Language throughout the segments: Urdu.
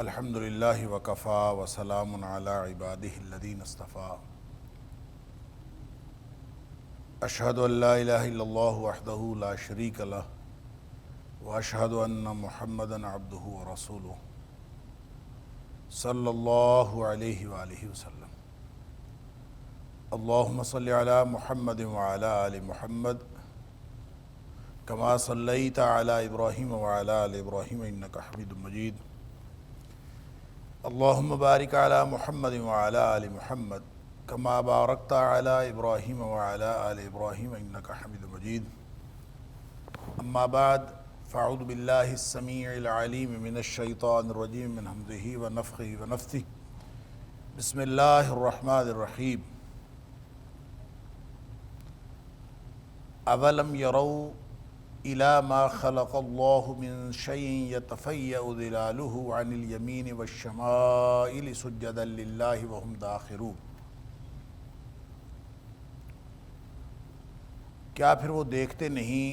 الحمدللہ وکفا وسلام علی عبادہ الذین اصطفیٰ اشہد ان لا الہ الا اللہ وحدہ لا شریک لہ واشہد ان محمدا عبدہ ورسولہ صلی اللہ علیہ وآلہ وسلم۔ اللہم صلی علی محمد وعلی آل محمد کما صلیت علی ابراہیم وعلی آل ابراہیم انک حمید مجید۔ اللہم بارک علی محمد وعلی آل محمد کما بارکت علی ابراہیم وعلی آل ابراہیم انک حمید مجید۔ اما بعد فاعوذ باللہ السمیع العلیم من الشیطان الرجیم من ہمزہ ونفخہ ونفثہ۔ بسم اللہ الرحمن الرحیم۔ اولم یروا إِلَى مَا خَلَقَ اللَّهُ مِن شَيْءٍ يَتَفَيَّأُ ظِلَالُهُ عَنِ الْيَمِينِ وَالشَّمَائِلِ سُجَّدًا لِلَّهِ وَهُمْ دَاخِرُونَ۔ کیا پھر وہ دیکھتے نہیں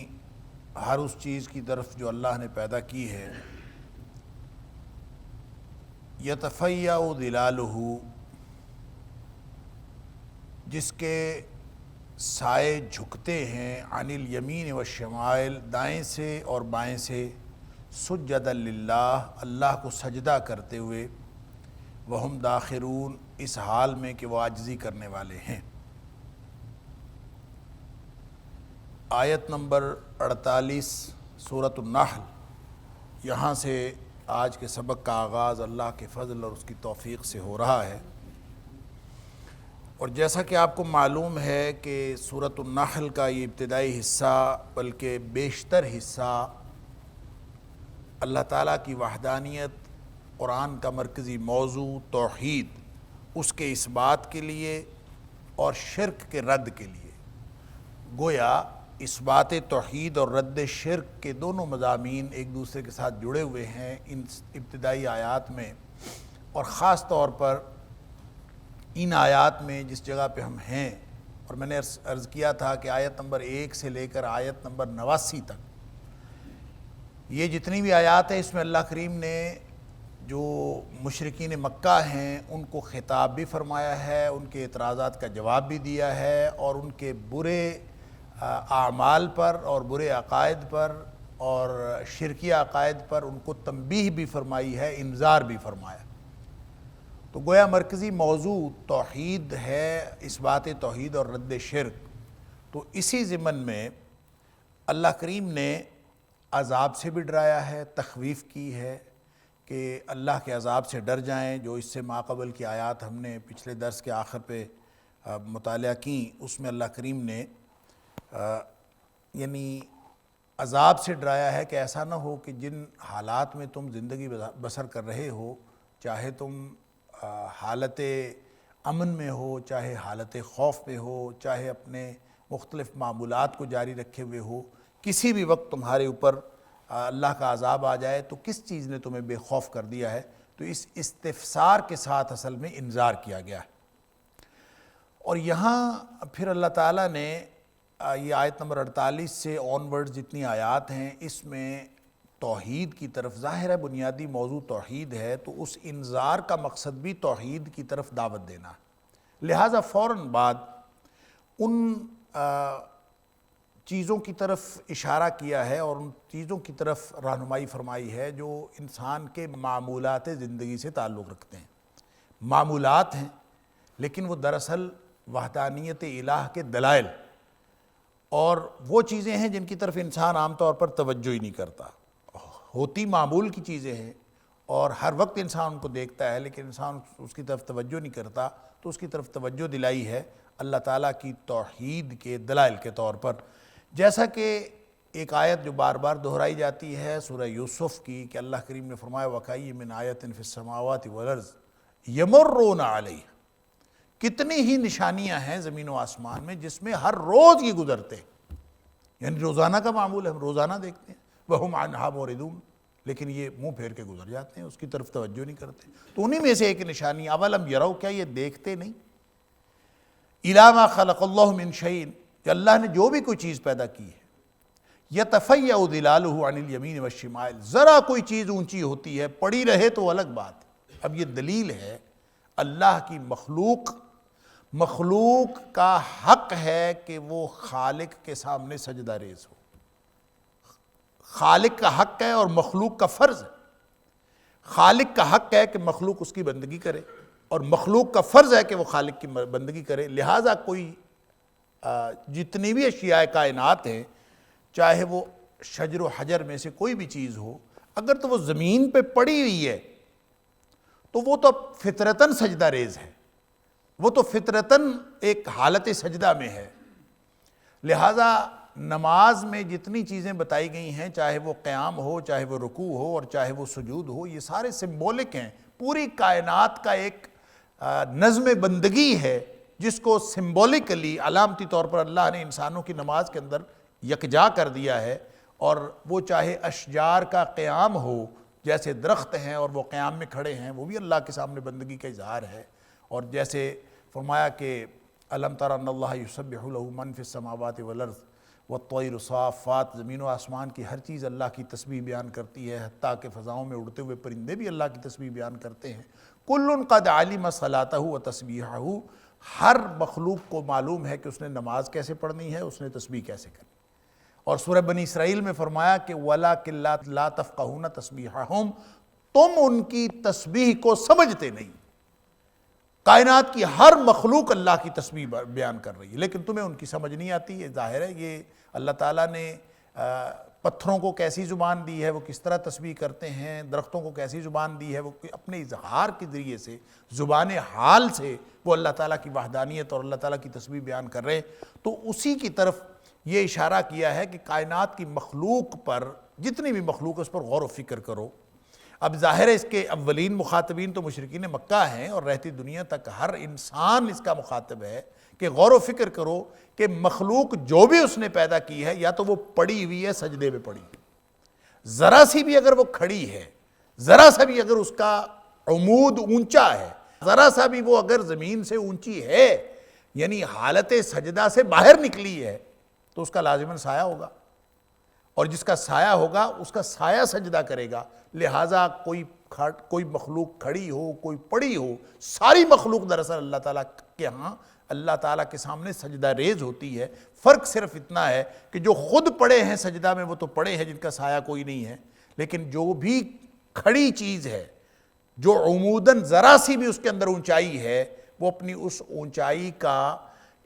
ہر اس چیز کی طرف جو اللہ نے پیدا کی ہے؟ يَتَفَيَّأُ ظِلَالُهُ، جس کے سائے جھکتے ہیں، عن الیمین والشمائل، دائیں سے اور بائیں سے، سجدا للہ، اللہ کو سجدہ کرتے ہوئے، وہم داخرون، اس حال میں کہ وہ عاجزی کرنے والے ہیں۔ آیت نمبر 48 سورۃ النحل، یہاں سے آج کے سبق کا آغاز اللہ کے فضل اور اس کی توفیق سے ہو رہا ہے۔ اور جیسا کہ آپ کو معلوم ہے کہ سورۃ النحل کا یہ ابتدائی حصہ، بلکہ بیشتر حصہ، اللہ تعالیٰ کی وحدانیت، قرآن کا مرکزی موضوع توحید، اس کے اس بات کے لیے اور شرک کے رد کے لیے، گویا اس بات توحید اور رد شرک کے دونوں مضامین ایک دوسرے کے ساتھ جڑے ہوئے ہیں ان ابتدائی آیات میں، اور خاص طور پر ان آیات میں جس جگہ پہ ہم ہیں۔ اور میں نے عرض کیا تھا کہ آیت نمبر 1 سے لے کر آیت نمبر 89 تک یہ جتنی بھی آیات ہیں، اس میں اللہ کریم نے جو مشرکین مکہ ہیں ان کو خطاب بھی فرمایا ہے، ان کے اعتراضات کا جواب بھی دیا ہے، اور ان کے برے اعمال پر اور برے عقائد پر اور شرکیہ عقائد پر ان کو تنبیہ بھی فرمائی ہے، انذار بھی فرمایا۔ تو گویا مرکزی موضوع توحید ہے، اس بات توحید اور رد شرک۔ تو اسی ضمن میں اللہ کریم نے عذاب سے بھی ڈرایا ہے، تخویف کی ہے کہ اللہ کے عذاب سے ڈر جائیں۔ جو اس سے ماقبل کی آیات ہم نے پچھلے درس کے آخر پہ مطالعہ کی، اس میں اللہ کریم نے یعنی عذاب سے ڈرایا ہے کہ ایسا نہ ہو کہ جن حالات میں تم زندگی بسر کر رہے ہو، چاہے تم حالت امن میں ہو، چاہے حالت خوف میں ہو، چاہے اپنے مختلف معمولات کو جاری رکھے ہوئے ہو، کسی بھی وقت تمہارے اوپر اللہ کا عذاب آ جائے تو کس چیز نے تمہیں بے خوف کر دیا ہے؟ تو اس استفسار کے ساتھ اصل میں انذار کیا گیا ہے۔ اور یہاں پھر اللہ تعالیٰ نے یہ آیت نمبر 48 سے آن ورڈ جتنی آیات ہیں، اس میں توحید کی طرف، ظاہر ہے بنیادی موضوع توحید ہے، تو اس انذار کا مقصد بھی توحید کی طرف دعوت دینا ہے۔ لہٰذا فوراً بعد ان چیزوں کی طرف اشارہ کیا ہے اور ان چیزوں کی طرف رہنمائی فرمائی ہے جو انسان کے معمولات زندگی سے تعلق رکھتے ہیں۔ معمولات ہیں لیکن وہ دراصل وحدانیت الہ کے دلائل اور وہ چیزیں ہیں جن کی طرف انسان عام طور پر توجہ ہی نہیں کرتا۔ ہوتی معمول کی چیزیں ہیں اور ہر وقت انسان ان کو دیکھتا ہے، لیکن انسان اس کی طرف توجہ نہیں کرتا، تو اس کی طرف توجہ دلائی ہے اللہ تعالیٰ کی توحید کے دلائل کے طور پر۔ جیسا کہ ایک آیت جو بار بار دہرائی جاتی ہے سورہ یوسف کی، کہ اللہ کریم نے فرمایا وَكَأَيٍّ مِّنْ آیَةٍ فِي السَّمَاوَاتِ وَالْأَرْضِ يَمُرُّونَ عَلَيْهَا، کتنی ہی نشانیاں ہیں زمین و آسمان میں جس میں ہر روز یہ گزرتے ہیں۔ یعنی روزانہ کا معمول ہے، ہم روزانہ دیکھتے ہیں، وَهُمْ عَنْهَا مُعْرِضُونَ، لیکن یہ منہ پھیر کے گزر جاتے ہیں، اس کی طرف توجہ نہیں کرتے۔ تو انہی میں سے ایک نشانی اولم یرو، کیا یہ دیکھتے نہیں، اِلیٰ مَا خَلَقَ اللَّهُ مِنْ شَيْءٍ، کہ اللہ نے جو بھی کوئی چیز پیدا کی ہے، یتفیع ظلالہ عن الیمین والشمال، ذرا کوئی چیز اونچی ہوتی ہے، پڑی رہے تو الگ بات ہے۔ اب یہ دلیل ہے اللہ کی مخلوق کا حق ہے کہ وہ خالق کے سامنے سجدہ ریز ہو، خالق کا حق ہے اور مخلوق کا فرض ہے۔ خالق کا حق ہے کہ مخلوق اس کی بندگی کرے، اور مخلوق کا فرض ہے کہ وہ خالق کی بندگی کرے۔ لہٰذا کوئی جتنی بھی اشیاء کائنات ہیں، چاہے وہ شجر و حجر میں سے کوئی بھی چیز ہو، اگر تو وہ زمین پہ پڑی ہوئی ہے تو وہ تو فطرتاً سجدہ ریز ہے، وہ تو فطرتاً ایک حالت سجدہ میں ہے۔ لہٰذا نماز میں جتنی چیزیں بتائی گئی ہیں، چاہے وہ قیام ہو، چاہے وہ رکوع ہو، اور چاہے وہ سجود ہو، یہ سارے سمبولک ہیں، پوری کائنات کا ایک نظم بندگی ہے جس کو سمبولکلی علامتی طور پر اللہ نے انسانوں کی نماز کے اندر یکجا کر دیا ہے۔ اور وہ چاہے اشجار کا قیام ہو، جیسے درخت ہیں اور وہ قیام میں کھڑے ہیں، وہ بھی اللہ کے سامنے بندگی کا اظہار ہے۔ اور جیسے فرمایا کہ الم تر ان اللہ یسبح لہ من فی السماوات والارض والطیر صافات، زمین و آسمان کی ہر چیز اللہ کی تسبیح بیان کرتی ہے، حتیٰ کہ فضاؤں میں اڑتے ہوئے پرندے بھی اللہ کی تسبیح بیان کرتے ہیں۔ کل قد علم صلاتہ و تسبیحہ، ہر مخلوق کو معلوم ہے کہ اس نے نماز کیسے پڑھنی ہے، اس نے تسبیح کیسے کرنی۔ اور سورہ بنی اسرائیل میں فرمایا کہ وَلَٰكِن لَا تَفْقَهُونَ تَسْبِيحَهُمْ، تم ان کی تسبیح کو سمجھتے نہیں۔ کائنات کی ہر مخلوق اللہ کی تسبیح بیان کر رہی ہے، لیکن تمہیں ان کی سمجھ نہیں آتی۔ یہ ظاہر ہے یہ اللہ تعالیٰ نے پتھروں کو کیسی زبان دی ہے، وہ کس طرح تسبیح کرتے ہیں، درختوں کو کیسی زبان دی ہے، وہ اپنے اظہار کے ذریعے سے، زبان حال سے وہ اللہ تعالیٰ کی وحدانیت اور اللہ تعالیٰ کی تسبیح بیان کر رہے ہیں۔ تو اسی کی طرف یہ اشارہ کیا ہے کہ کائنات کی مخلوق پر، جتنی بھی مخلوق اس پر غور و فکر کرو۔ اب ظاہر ہے اس کے اولین مخاطبین تو مشرکین مکہ ہیں، اور رہتی دنیا تک ہر انسان اس کا مخاطب ہے کہ غور و فکر کرو کہ مخلوق جو بھی اس نے پیدا کی ہے، یا تو وہ پڑی ہوئی ہے، سجدے میں پڑی، ذرا سی بھی اگر وہ کھڑی ہے، ذرا سا بھی اگر اس کا عمود اونچا ہے، ذرا سا بھی وہ اگر زمین سے اونچی ہے، یعنی حالت سجدہ سے باہر نکلی ہے، تو اس کا لازماً سایہ ہوگا، اور جس کا سایہ ہوگا اس کا سایہ سجدہ کرے گا۔ لہٰذا کوئی مخلوق کھڑی ہو، کوئی پڑی ہو، ساری مخلوق دراصل اللہ تعالیٰ کے ہاں اللہ تعالیٰ کے سامنے سجدہ ریز ہوتی ہے۔ فرق صرف اتنا ہے کہ جو خود پڑے ہیں سجدہ میں، وہ تو پڑے ہیں جن کا سایہ کوئی نہیں ہے، لیکن جو بھی کھڑی چیز ہے، جو عموداً ذرا سی بھی اس کے اندر اونچائی ہے، وہ اپنی اس اونچائی کا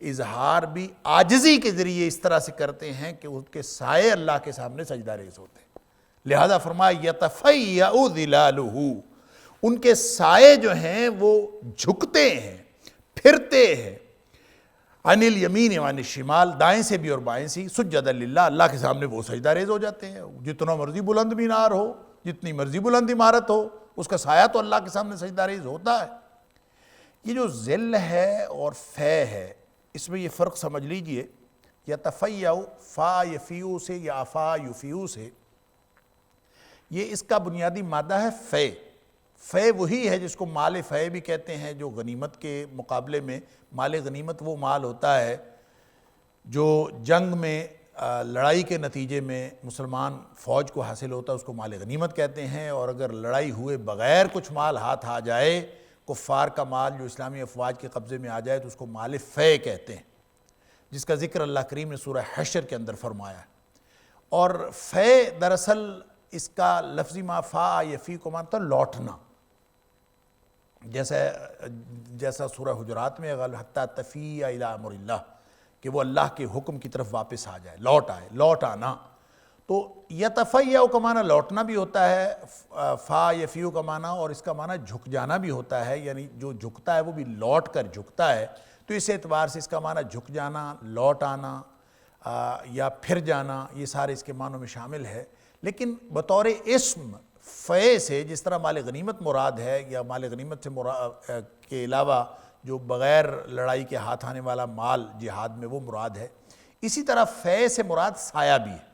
اظہار بھی عاجزی کے ذریعے اس طرح سے کرتے ہیں کہ ان کے سائے اللہ کے سامنے سجدہ ریز ہوتے ہیں۔ لہذا فرمایا یتفیع ظلالہ، ان کے سائے جو ہیں وہ جھکتے ہیں، پھرتے ہیں، عن الیمین وعن الشمال، دائیں سے بھی اور بائیں سے، سجدا للہ، اللہ کے سامنے وہ سجدہ ریز ہو جاتے ہیں۔ جتنا مرضی بلند مینار ہو، جتنی مرضی بلند عمارت ہو، اس کا سایہ تو اللہ کے سامنے سجدہ ریز ہوتا ہے۔ یہ جو ذل ہے اور فے ہے، اس میں یہ فرق سمجھ لیجئے، یتفیع فا یفیع سے یا افا یفیع سے، یہ اس کا بنیادی مادہ ہے فے۔ فے وہی ہے جس کو مال فے بھی کہتے ہیں، جو غنیمت کے مقابلے میں مال غنیمت وہ مال ہوتا ہے جو جنگ میں لڑائی کے نتیجے میں مسلمان فوج کو حاصل ہوتا ہے، اس کو مال غنیمت کہتے ہیں۔ اور اگر لڑائی ہوئے بغیر کچھ مال ہاتھ آ جائے، کفار کا مال جو اسلامی افواج کے قبضے میں آ جائے، تو اس کو مال فے کہتے ہیں، جس کا ذکر اللہ کریم نے سورہ حشر کے اندر فرمایا ہے۔ اور فے دراصل اس کا لفظی معنی فا یفی کو مانتا ہے لوٹنا، جیسا سورہ حجرات میں حتیٰ تفیع الی امر اللہ، کہ وہ اللہ کے حکم کی طرف واپس آ جائے، لوٹ آئے، لوٹ آنا۔ تو یتفیع کا معنی لوٹنا بھی ہوتا ہے، فا یفیع کا معنی، اور اس کا معنی جھک جانا بھی ہوتا ہے، یعنی جو جھکتا ہے وہ بھی لوٹ کر جھکتا ہے۔ تو اس اعتبار سے اس کا معنی جھک جانا، لوٹ آنا یا پھر جانا، یہ سارے اس کے معنوں میں شامل ہے۔ لیکن بطور اسم فے سے جس طرح مال غنیمت مراد ہے، یا مال غنیمت سے کے علاوہ جو بغیر لڑائی کے ہاتھ آنے والا مال جہاد میں وہ مراد ہے، اسی طرح فے سے مراد سایہ بھی ہے،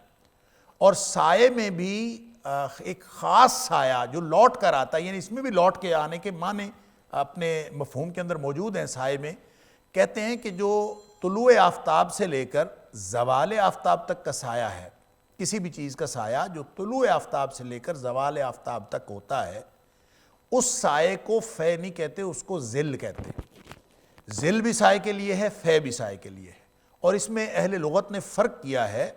اور سائے میں بھی ایک خاص سایہ جو لوٹ کر آتا ہے، یعنی اس میں بھی لوٹ کے آنے کے معنی اپنے مفہوم کے اندر موجود ہیں سائے میں. کہتے ہیں کہ جو طلوع آفتاب سے لے کر زوال آفتاب تک کا سایہ ہے، کسی بھی چیز کا سایہ جو طلوع آفتاب سے لے کر زوال آفتاب تک ہوتا ہے، اس سائے کو فے نہیں کہتے، اس کو ظل کہتے ہیں. ظل بھی سائے کے لیے ہے، فے بھی سائے کے لیے ہے. اور اس میں اہل لغت نے فرق کیا ہے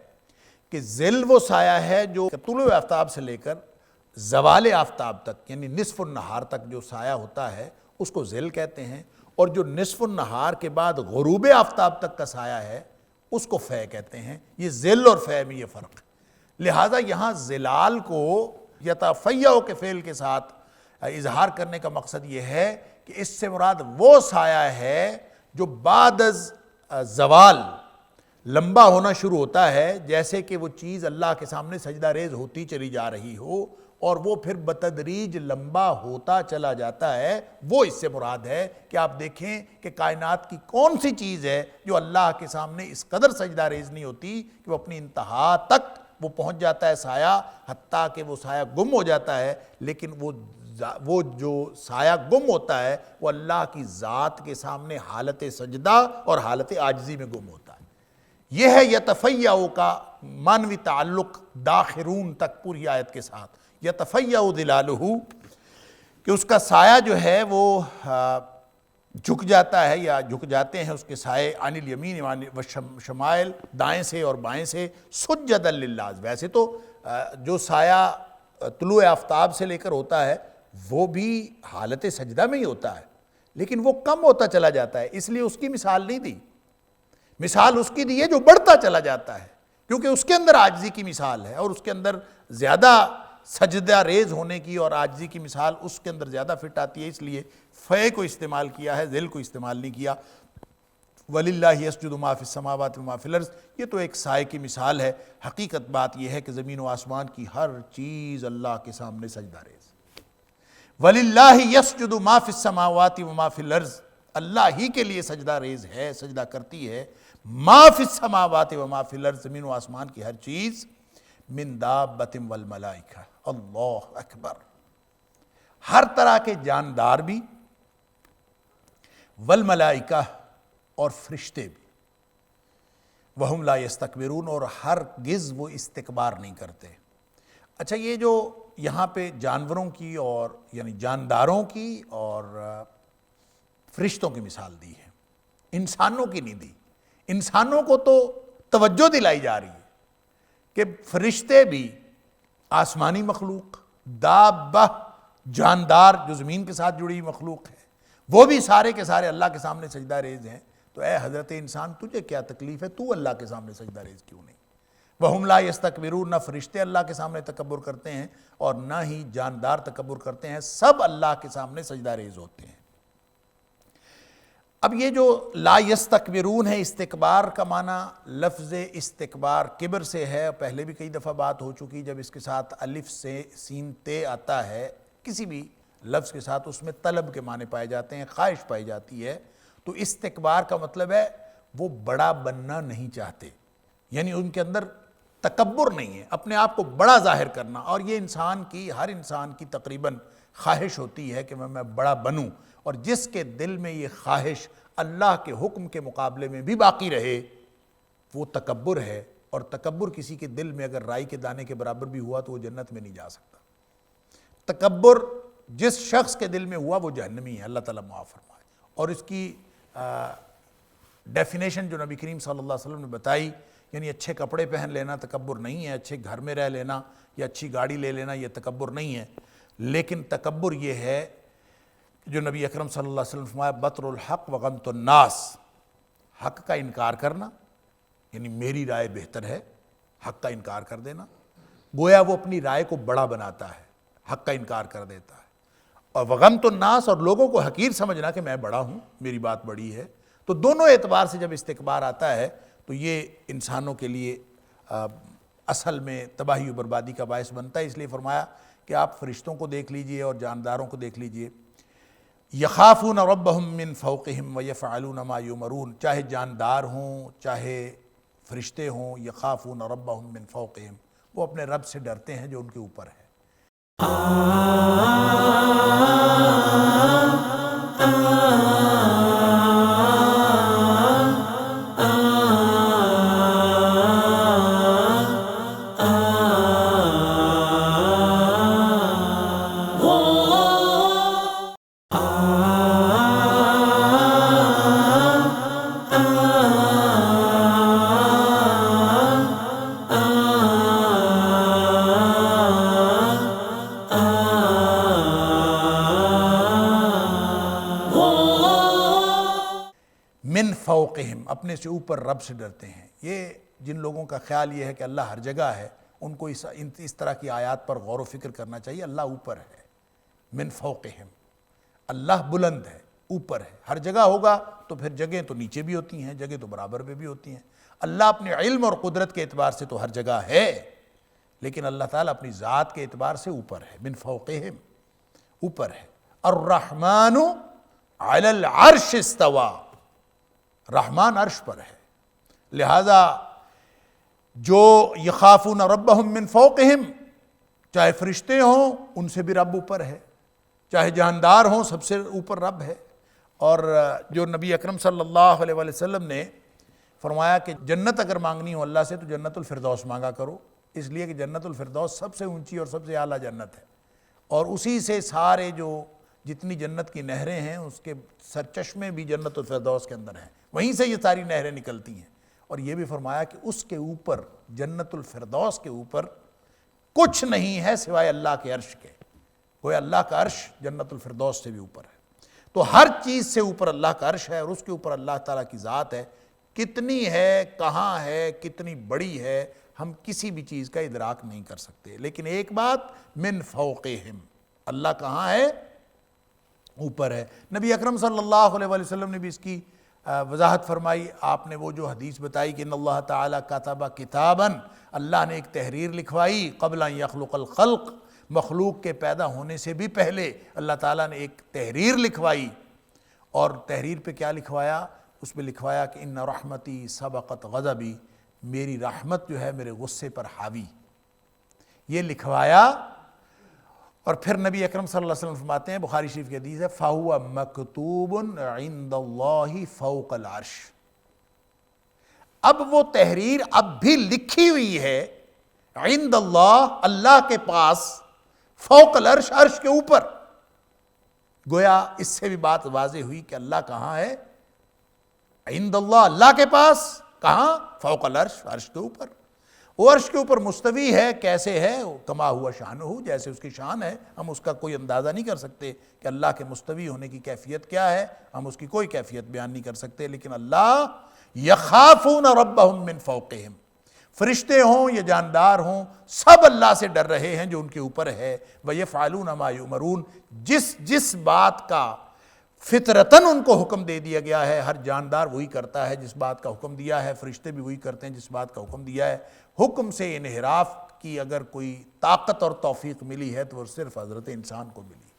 کہ ظل وہ سایہ ہے جو طلوع آفتاب سے لے کر زوال آفتاب تک یعنی نصف النہار تک جو سایہ ہوتا ہے اس کو ظل کہتے ہیں، اور جو نصف النہار کے بعد غروب آفتاب تک کا سایہ ہے اس کو فے کہتے ہیں. یہ ظل اور فے میں یہ فرق ہے. لہٰذا یہاں ظلال کو یتفیع کے فعل کے ساتھ اظہار کرنے کا مقصد یہ ہے کہ اس سے مراد وہ سایہ ہے جو بعد از زوال لمبا ہونا شروع ہوتا ہے، جیسے کہ وہ چیز اللہ کے سامنے سجدہ ریز ہوتی چلی جا رہی ہو اور وہ پھر بتدریج لمبا ہوتا چلا جاتا ہے. وہ اس سے مراد ہے کہ آپ دیکھیں کہ کائنات کی کون سی چیز ہے جو اللہ کے سامنے اس قدر سجدہ ریز نہیں ہوتی کہ وہ اپنی انتہا تک وہ پہنچ جاتا ہے سایہ، حتیٰ کہ وہ سایہ گم ہو جاتا ہے، لیکن وہ جو سایہ گم ہوتا ہے وہ اللہ کی ذات کے سامنے حالت سجدہ اور حالت عاجزی میں گم ہوتا ہے. یہ ہے یتفیع کا معنوی تعلق داخرون تک پوری آیت کے ساتھ. یتفیع ظلالہ کہ اس کا سایہ جو ہے وہ جھک جاتا ہے یا جھک جاتے ہیں اس کے سائے عن الیمین و شمائل، دائیں سے اور بائیں سے، سجدا للہ. ویسے تو جو سایہ طلوع آفتاب سے لے کر ہوتا ہے وہ بھی حالت سجدہ میں ہی ہوتا ہے، لیکن وہ کم ہوتا چلا جاتا ہے، اس لیے اس کی مثال نہیں دی. مثال اس کی دی ہے جو بڑھتا چلا جاتا ہے، کیونکہ اس کے اندر عاجزی کی مثال ہے اور اس کے اندر زیادہ سجدہ ریز ہونے کی اور عاجزی کی مثال اس کے اندر زیادہ فٹ آتی ہے، اس لیے فے کو استعمال کیا ہے، ذل کو استعمال نہیں کیا. وَلِلَّهِ يَسْجُدُ مَا فِي السَّمَاوَاتِ وَمَا فِي الْأَرْضِ. یہ تو ایک سائے کی مثال ہے. حقیقت بات یہ ہے کہ زمین و آسمان کی ہر چیز اللہ کے سامنے سجدہ ریز. وَلِلَّهِ يَسْجُدُ مَا فِي السَّمَاوَاتِ وَمَا فِي الْأَرْضِ. اللہ ہی کے لیے سجدہ ریز ہے، سجدہ کرتی ہے. ما فی السماوات وما فی الارض، زمین و آسمان کی ہر چیز. من دابۃ والملائکہ. اللہ اکبر. ہر طرح کے جاندار بھی، والملائکہ اور فرشتے بھی. وہم لا یستکبرون، اور ہرگز وہ استکبار نہیں کرتے. اچھا، یہ جو یہاں پہ جانوروں کی اور یعنی جانداروں کی اور فرشتوں کی مثال دی ہے، انسانوں کی نہیں دی. انسانوں کو تو توجہ دلائی جا رہی ہے کہ فرشتے بھی آسمانی مخلوق، دابہ جاندار جو زمین کے ساتھ جڑی مخلوق ہے، وہ بھی سارے کے سارے اللہ کے سامنے سجدہ ریز ہیں. تو اے حضرت انسان، تجھے کیا تکلیف ہے؟ تو اللہ کے سامنے سجدہ ریز کیوں نہیں؟ وَهُمْ لَا يَسْتَكْبِرُونَ. نہ فرشتے اللہ کے سامنے تکبر کرتے ہیں اور نہ ہی جاندار تکبر کرتے ہیں، سب اللہ کے سامنے سجدہ ریز ہوتے ہیں. اب یہ جو لا یستکبرون ہے، استکبار کا معنی لفظ استکبار کبر سے ہے. پہلے بھی کئی دفعہ بات ہو چکی، جب اس کے ساتھ الف سے سین تے آتا ہے کسی بھی لفظ کے ساتھ، اس میں طلب کے معنی پائے جاتے ہیں، خواہش پائی جاتی ہے. تو استکبار کا مطلب ہے وہ بڑا بننا نہیں چاہتے، یعنی ان کے اندر تکبر نہیں ہے، اپنے آپ کو بڑا ظاہر کرنا. اور یہ انسان کی، ہر انسان کی تقریباً خواہش ہوتی ہے کہ میں بڑا بنوں، اور جس کے دل میں یہ خواہش اللہ کے حکم کے مقابلے میں بھی باقی رہے وہ تکبر ہے. اور تکبر کسی کے دل میں اگر رائی کے دانے کے برابر بھی ہوا تو وہ جنت میں نہیں جا سکتا. تکبر جس شخص کے دل میں ہوا وہ جہنمی ہے، اللہ تعالیٰ معاف فرمائے. اور اس کی ڈیفینیشن جو نبی کریم صلی اللہ علیہ وسلم نے بتائی، یعنی اچھے کپڑے پہن لینا تکبر نہیں ہے، اچھے گھر میں رہ لینا یا اچھی گاڑی لے لینا یہ تکبر نہیں ہے. لیکن تکبر یہ ہے جو نبی اکرم صلی اللہ علیہ وسلم فرمایا بطر الحق وغمط الناس، حق کا انکار کرنا، یعنی میری رائے بہتر ہے، حق کا انکار کر دینا. گویا وہ اپنی رائے کو بڑا بناتا ہے، حق کا انکار کر دیتا ہے. اور وغمط الناس، اور لوگوں کو حقیر سمجھنا کہ میں بڑا ہوں، میری بات بڑی ہے. تو دونوں اعتبار سے جب استکبار آتا ہے تو یہ انسانوں کے لیے اصل میں تباہی و بربادی کا باعث بنتا ہے. اس لیے فرمایا کہ آپ فرشتوں کو دیکھ لیجئے اور جانداروں کو دیکھ لیجئے. یخافون ربہم من فوقہم ویفعلون ما یؤمرون. چاہے جاندار ہوں، چاہے فرشتے ہوں یخافون ربہم من فوقہم، وہ اپنے رب سے ڈرتے ہیں جو ان کے اوپر ہے۔ من فوقہم، اپنے سے اوپر رب سے ڈرتے ہیں۔ یہ جن لوگوں کا خیال یہ ہے کہ اللہ ہر جگہ ہے، ان کو اس طرح کی آیات پر غور و فکر کرنا چاہیے۔ اللہ اوپر ہے، من فوقہم، اللہ بلند ہے، اوپر ہے، ہر جگہ ہوگا تو پھر جگہیں تو نیچے بھی ہوتی ہیں، جگہیں تو برابر پہ بھی ہوتی ہیں۔ اللہ اپنے علم اور قدرت کے اعتبار سے تو ہر جگہ ہے، لیکن اللہ تعالیٰ اپنی ذات کے اعتبار سے اوپر ہے، من فوقہم، اوپر ہے۔ الرحمن علی العرش استوى، رحمان عرش پر ہے، لہذا جو یخافون ربہم من فوقہم، چاہے فرشتے ہوں ان سے بھی رب اوپر ہے، چاہے جاندار ہوں سب سے اوپر رب ہے۔ اور جو نبی اکرم صلی اللہ علیہ وسلم نے فرمایا کہ جنت اگر مانگنی ہو اللہ سے تو جنت الفردوس مانگا کرو، اس لیے کہ جنت الفردوس سب سے اونچی اور سب سے اعلیٰ جنت ہے، اور اسی سے سارے جو جتنی جنت کی نہریں ہیں اس کے سرچشمے بھی جنت الفردوس کے اندر ہیں، وہیں سے یہ ساری نہریں نکلتی ہیں۔ اور یہ بھی فرمایا کہ اس کے اوپر، جنت الفردوس کے اوپر کچھ نہیں ہے سوائے اللہ کے عرش کے، گویا اللہ کا عرش جنت الفردوس سے بھی اوپر ہے۔ تو ہر چیز سے اوپر اللہ کا عرش ہے، اور اس کے اوپر اللہ تعالیٰ کی ذات ہے۔ کتنی ہے، کہاں ہے، کتنی بڑی ہے، ہم کسی بھی چیز کا ادراک نہیں کر سکتے، لیکن ایک بات، من فوقہم، اللہ کہاں ہے؟ اوپر ہے۔ نبی اکرم صلی اللہ علیہ وسلم نے بھی اس کی وضاحت فرمائی۔ آپ نے وہ جو حدیث بتائی کہ ان اللہ تعالیٰ کتب کتاباً، اللہ نے ایک تحریر لکھوائی، قبل ان یخلق الخلق، مخلوق کے پیدا ہونے سے بھی پہلے اللہ تعالیٰ نے ایک تحریر لکھوائی، اور تحریر پہ کیا لکھوایا؟ اس میں لکھوایا کہ ان رحمتی سبقت غضبی، میری رحمت جو ہے میرے غصے پر حاوی، یہ لکھوایا۔ اور پھر نبی اکرم صلی اللہ علیہ وسلم فرماتے ہیں، بخاری شریف کی حدیث ہے، فَهُوَ مَكْتُوبٌ عِنْدَ اللَّهِ فَوْقَ الْعَرْشِ، اب وہ تحریر اب بھی لکھی ہوئی ہے عند اللہ، اللہ کے پاس، فوق العرش، عرش کے اوپر۔ گویا اس سے بھی بات واضح ہوئی کہ اللہ کہاں ہے؟ عند اللہ، اللہ کے پاس، کہاں؟ فوق العرش، عرش کے اوپر۔ وہ عرش کے اوپر مستوی ہے، کیسے ہے؟ کما ہوا شانہ، جیسے اس کی شان ہے، ہم اس کا کوئی اندازہ نہیں کر سکتے کہ اللہ کے مستوی ہونے کی کیفیت کیا ہے، ہم اس کی کوئی کیفیت بیان نہیں کر سکتے، لیکن اللہ یخافون ربہم من فوقہم، فرشتے ہوں یا جاندار ہوں سب اللہ سے ڈر رہے ہیں جو ان کے اوپر ہے۔ وَيَفْعَلُونَ مَا يُؤْمَرُونَ، جس بات کا فطرتاً ان کو حکم دے دیا گیا ہے، ہر جاندار وہی کرتا ہے جس بات کا حکم دیا ہے، فرشتے بھی وہی کرتے ہیں جس بات کا حکم دیا ہے۔ حکم سے انحراف کی اگر کوئی طاقت اور توفیق ملی ہے تو وہ صرف حضرت انسان کو ملی،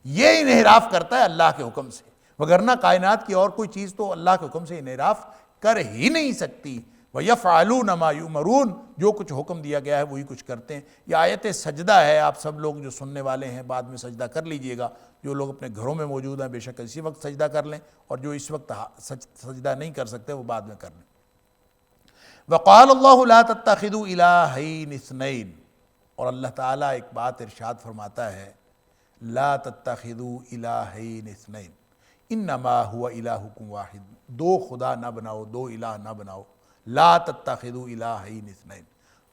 یہ انحراف کرتا ہے اللہ کے حکم سے، وگرنہ کائنات کی اور کوئی چیز تو اللہ کے حکم سے انحراف کر ہی نہیں سکتی۔ وَيَفْعَلُونَ مَا يُؤْمَرُونَ، جو کچھ حکم دیا گیا ہے وہی کچھ کرتے ہیں۔ یہ آیت سجدہ ہے، آپ سب لوگ جو سننے والے ہیں بعد میں سجدہ کر لیجئے گا، جو لوگ اپنے گھروں میں موجود ہیں بے شک اسی وقت سجدہ کر لیں، اور جو اس وقت سجدہ نہیں کر سکتے وہ بعد میں کر لیں۔ وَقَالَ اللَّهُ لَا تَتَّخِذُوا إِلَٰهَيْنِ اثْنَيْنِ، اور اللہ تعالیٰ ایک بات ارشاد فرماتا ہے، لا تتخذوا إِلَٰهَيْنِ اثْنَيْنِ انما هو الہکم واحد، دو خدا نہ بناؤ، دو الہ نہ بناؤ، لا تتخذوا الہین اثنین،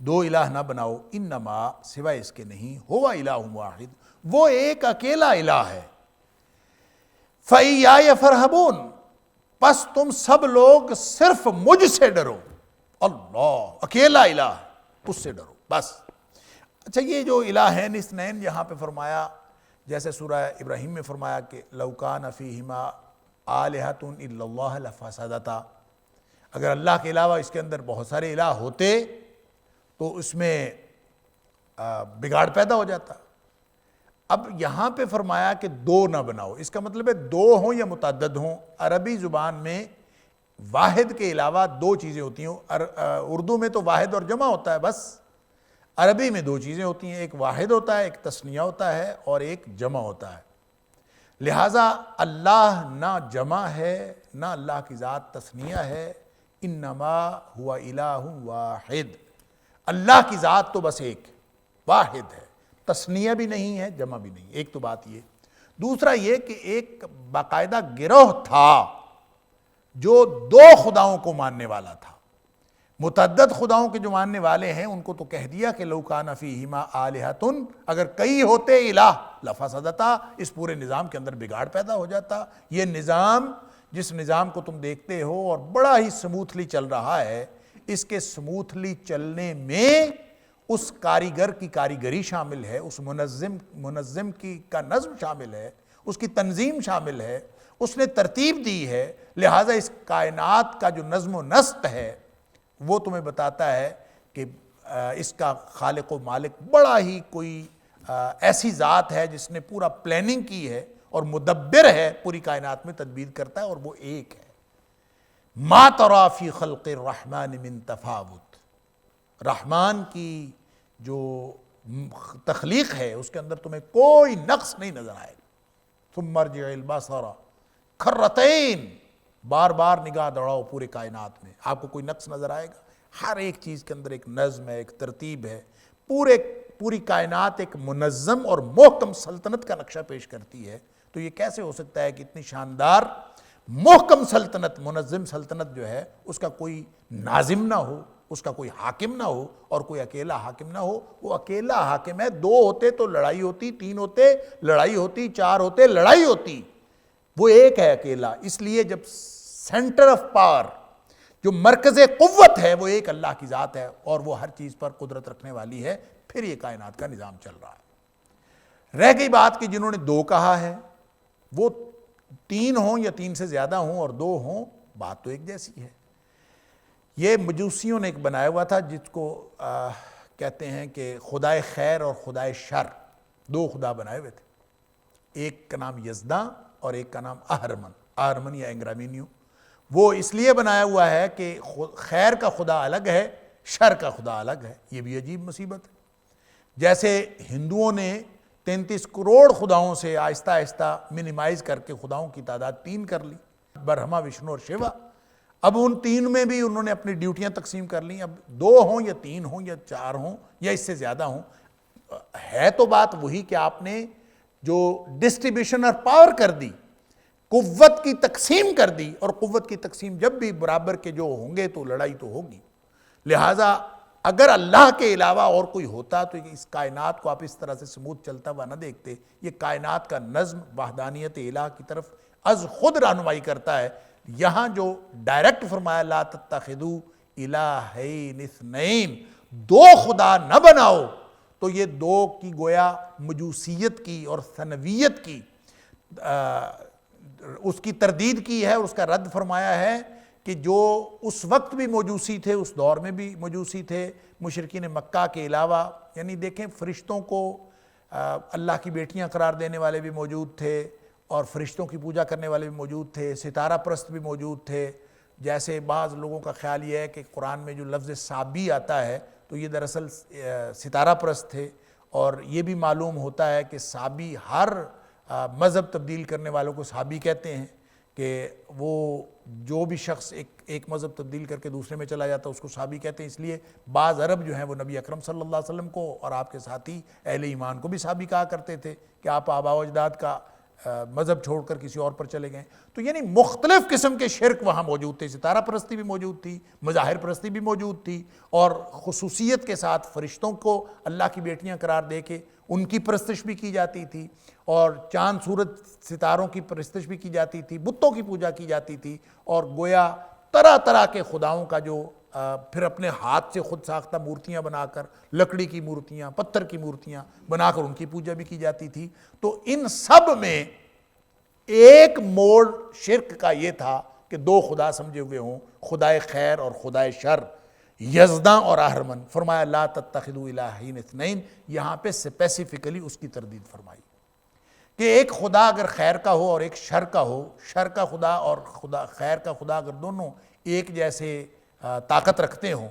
دو الہ نہ بناؤ، انما سوائے اس کے نہیں، ہوا الہ واحد، وہ ایک اکیلا الہ ہے۔ فَإِيَّايَ فَارْهَبُونَ، پس تم سب لوگ صرف مجھ سے ڈرو، اللہ اکیلا الہ، اس سے ڈرو بس۔ اچھا، یہ جو الہین اثنین یہاں پہ فرمایا، جیسے سورہ ابراہیم میں فرمایا کہ لَوْ كَانَ فِيهِمَا آلِهَةٌ إِلَّا اللَّهُ لَفَسَدَتَا، اگر اللہ کے علاوہ اس کے اندر بہت سارے الہ ہوتے تو اس میں بگاڑ پیدا ہو جاتا۔ اب یہاں پہ فرمایا کہ دو نہ بناؤ، اس کا مطلب ہے دو ہوں یا متعدد ہوں۔ عربی زبان میں واحد کے علاوہ دو چیزیں ہوتی ہیں، اردو میں تو واحد اور جمع ہوتا ہے بس، عربی میں دو چیزیں ہوتی ہیں، ایک واحد ہوتا ہے، ایک تثنیہ ہوتا ہے، اور ایک جمع ہوتا ہے۔ لہٰذا اللہ نہ جمع ہے نہ اللہ کی ذات تثنیہ ہے، انما ہوا الہ واحد، اللہ کی ذات تو بس ایک واحد ہے، تثنیہ بھی نہیں ہے، جمع بھی نہیں۔ ایک تو بات یہ، دوسرا یہ کہ ایک باقاعدہ گروہ تھا جو دو خداؤں کو ماننے والا تھا۔ متعدد خداؤں کے جو ماننے والے ہیں ان کو تو کہہ دیا کہ لو کان فیہما آلہۃ، اگر کئی ہوتے الہ لفسدتا، اس پورے نظام کے اندر بگاڑ پیدا ہو جاتا۔ یہ نظام، جس نظام کو تم دیکھتے ہو اور بڑا ہی سموتھلی چل رہا ہے، اس کے سموتھلی چلنے میں اس کاریگر کی کاریگری شامل ہے، اس منظم کا نظم شامل ہے، اس کی تنظیم شامل ہے، اس نے ترتیب دی ہے۔ لہٰذا اس کائنات کا جو نظم و نسق ہے وہ تمہیں بتاتا ہے کہ اس کا خالق و مالک بڑا ہی کوئی ایسی ذات ہے جس نے پورا پلاننگ کی ہے اور مدبر ہے، پوری کائنات میں تدبیر کرتا ہے، اور وہ ایک ہے۔ ما تری فی خلق الرحمن من تفاوت، رحمان کی جو تخلیق ہے اس کے اندر تمہیں کوئی نقص نہیں نظر آئے گا۔ ثم ارجع البصر کرتین، بار بار نگاہ دوڑاؤ پورے کائنات میں، آپ کو کوئی نقص نظر آئے گا؟ ہر ایک چیز کے اندر ایک نظم ہے، ایک ترتیب ہے، پوری کائنات ایک منظم اور محکم سلطنت کا نقشہ پیش کرتی ہے۔ تو یہ کیسے ہو سکتا ہے کہ اتنی شاندار محکم سلطنت، منظم سلطنت جو ہے، اس کا کوئی ناظم نہ ہو، اس کا کوئی حاکم نہ ہو، اور کوئی اکیلا حاکم نہ ہو؟ وہ اکیلا حاکم ہے، دو ہوتے تو لڑائی ہوتی، تین ہوتے لڑائی ہوتی، چار ہوتے لڑائی ہوتی، وہ ایک ہے اکیلا۔ اس لیے جب سینٹر آف پاور، جو مرکز قوت ہے، وہ ایک اللہ کی ذات ہے اور وہ ہر چیز پر قدرت رکھنے والی ہے، پھر یہ کائنات کا نظام چل رہا ہے۔ رہ گئی بات کہ جنہوں نے دو کہا ہے، وہ تین ہوں یا تین سے زیادہ ہوں اور دو ہوں، بات تو ایک جیسی ہے۔ یہ مجوسیوں نے ایک بنایا ہوا تھا جس کو کہتے ہیں کہ خدائے خیر اور خدائے شر، دو خدا بنائے ہوئے تھے، ایک کا نام یزداں اور ایک کا نام اہرمن یا انگرامینیو۔ وہ اس لیے بنایا ہوا ہے کہ خیر کا خدا الگ ہے، شر کا خدا الگ ہے۔ یہ بھی عجیب مصیبت ہے۔ جیسے ہندوؤں نے 33 کروڑ خداؤں سے آہستہ آہستہ منیمائز کر کے خداؤں کی تعداد 3 کر لی، برہما، وشنو اور شیوا۔ اب ان 3 میں بھی انہوں نے اپنی ڈیوٹیاں تقسیم کر لیں، اب 2 ہوں یا 3 ہوں یا 4 ہوں یا اس سے زیادہ ہوں، ہے تو بات وہی کہ آپ نے جو ڈسٹریبیوشن اور پاور کر دی، قوت کی تقسیم کر دی، اور قوت کی تقسیم جب بھی برابر کے جو ہوں گے تو لڑائی تو ہوگی۔ لہٰذا اگر اللہ کے علاوہ اور کوئی ہوتا تو اس کائنات کو آپ اس طرح سے سموتھ چلتا ہوا نہ دیکھتے۔ یہ کائنات کا نظم وحدانیت الہ کی طرف از خود رہنمائی کرتا ہے۔ یہاں جو ڈائریکٹ فرمایا لا تتخذوا الہین اثنین، دو خدا نہ بناؤ، تو یہ دو کی گویا مجوسیت کی اور ثنویت کی اس کی تردید کی ہے، اور اس کا رد فرمایا ہے کہ جو اس وقت بھی موجوسی تھے، اس دور میں بھی موجوسی تھے، مشرکین مکہ کے علاوہ، یعنی دیکھیں فرشتوں کو اللہ کی بیٹیاں قرار دینے والے بھی موجود تھے، اور فرشتوں کی پوجا کرنے والے بھی موجود تھے، ستارہ پرست بھی موجود تھے۔ جیسے بعض لوگوں کا خیال یہ ہے کہ قرآن میں جو لفظ صابی آتا ہے تو یہ دراصل ستارہ پرست تھے، اور یہ بھی معلوم ہوتا ہے کہ صابی، ہر مذہب تبدیل کرنے والوں کو صحابی کہتے ہیں، کہ وہ جو بھی شخص ایک مذہب تبدیل کر کے دوسرے میں چلا جاتا ہے اس کو صحابی کہتے ہیں۔ اس لیے بعض عرب جو ہیں وہ نبی اکرم صلی اللہ علیہ وسلم کو اور آپ کے ساتھی اہل ایمان کو بھی صحابی کہا کرتے تھے کہ آپ آباء و اجداد کا مذہب چھوڑ کر کسی اور پر چلے گئے۔ تو یعنی مختلف قسم کے شرک وہاں موجود تھے، ستارہ پرستی بھی موجود تھی، مظاہر پرستی بھی موجود تھی، اور خصوصیت کے ساتھ فرشتوں کو اللہ کی بیٹیاں قرار دے کے ان کی پرستش بھی کی جاتی تھی، اور چاند سورج ستاروں کی پرستش بھی کی جاتی تھی، بتوں کی پوجا کی جاتی تھی، اور گویا طرح طرح کے خداؤں کا جو پھر اپنے ہاتھ سے خود ساختہ مورتیاں بنا کر، لکڑی کی مورتیاں، پتھر کی مورتیاں بنا کر ان کی پوجا بھی کی جاتی تھی۔ تو ان سب میں ایک موڑ شرک کا یہ تھا کہ دو خدا سمجھے ہوئے ہوں، خدائے خیر اور خدائے شر، یزداں اور اہرمن۔ فرمایا لا تتخذوا الہین اثنین، یہاں پہ سپیسیفکلی اس کی تردید فرمائی کہ ایک خدا اگر خیر کا ہو اور ایک شر کا ہو، شر کا خدا اور خیر کا خدا اگر دونوں ایک جیسے طاقت رکھتے ہوں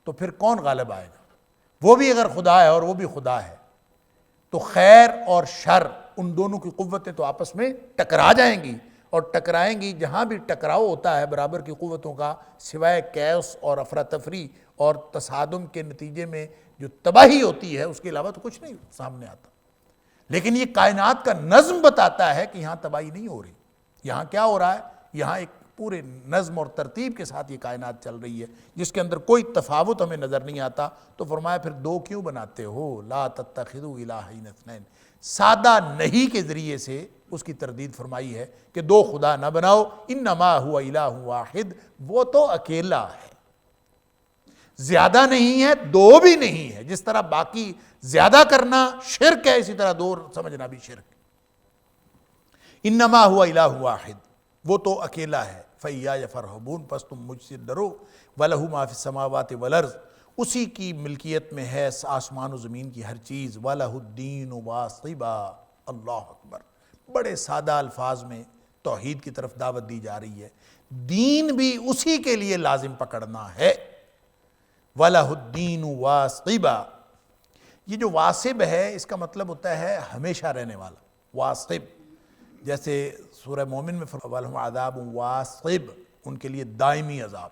تو پھر کون غالب آئے گا؟ وہ بھی اگر خدا ہے اور وہ بھی خدا ہے تو خیر اور شر ان دونوں کی قوتیں تو آپس میں ٹکرا جائیں گی، اور ٹکرائیں گی۔ جہاں بھی ٹکراؤ ہوتا ہے برابر کی قوتوں کا، سوائے کیوس اور افراتفری اور تصادم کے نتیجے میں جو تباہی ہوتی ہے اس کے علاوہ تو کچھ نہیں سامنے آتا۔ لیکن یہ کائنات کا نظم بتاتا ہے کہ یہاں تباہی نہیں ہو رہی، یہاں کیا ہو رہا ہے؟ یہاں ایک پورے نظم اور ترتیب کے ساتھ یہ کائنات چل رہی ہے جس کے اندر کوئی تفاوت ہمیں نظر نہیں آتا۔ تو فرمایا پھر دو کیوں بناتے ہو؟ لا تتخذوا الہین اثنین، سادہ نہیں کے ذریعے سے اس کی تردید فرمائی ہے کہ دو خدا نہ بناؤ، انما هو الہ واحد، وہ تو اکیلا ہے، زیادہ نہیں ہے دو بھی نہیں ہے۔ جس طرح باقی زیادہ کرنا شرک ہے، اسی طرح دو سمجھنا بھی شرک ہے۔ انما هو الہ واحد، وہ تو اکیلا ہے۔ فَإِيَّايَ فَارْهَبُونِ، پس تم مجھ سے ڈرو۔ وَلَهُ مَا فِي السَّمَاوَاتِ وَالْأَرْضِ، اسی کی ملکیت میں ہے آسمان و زمین کی ہر چیز۔ وَلَهُ الدِّينُ وَاصِبًا، اللہ اکبر، بڑے سادہ الفاظ میں توحید کی طرف دعوت دی جا رہی ہے۔ دین بھی اسی کے لیے لازم پکڑنا ہے۔ وَلَهُ الدِّينُ وَاصِبًا، یہ جو واصب ہے اس کا مطلب ہوتا ہے ہمیشہ رہنے والا، واصب، جیسے سورہ مومن میں وَلَهُمْ عَذَابٌ وَاصِبٌ، ان کے لیے دائمی عذاب،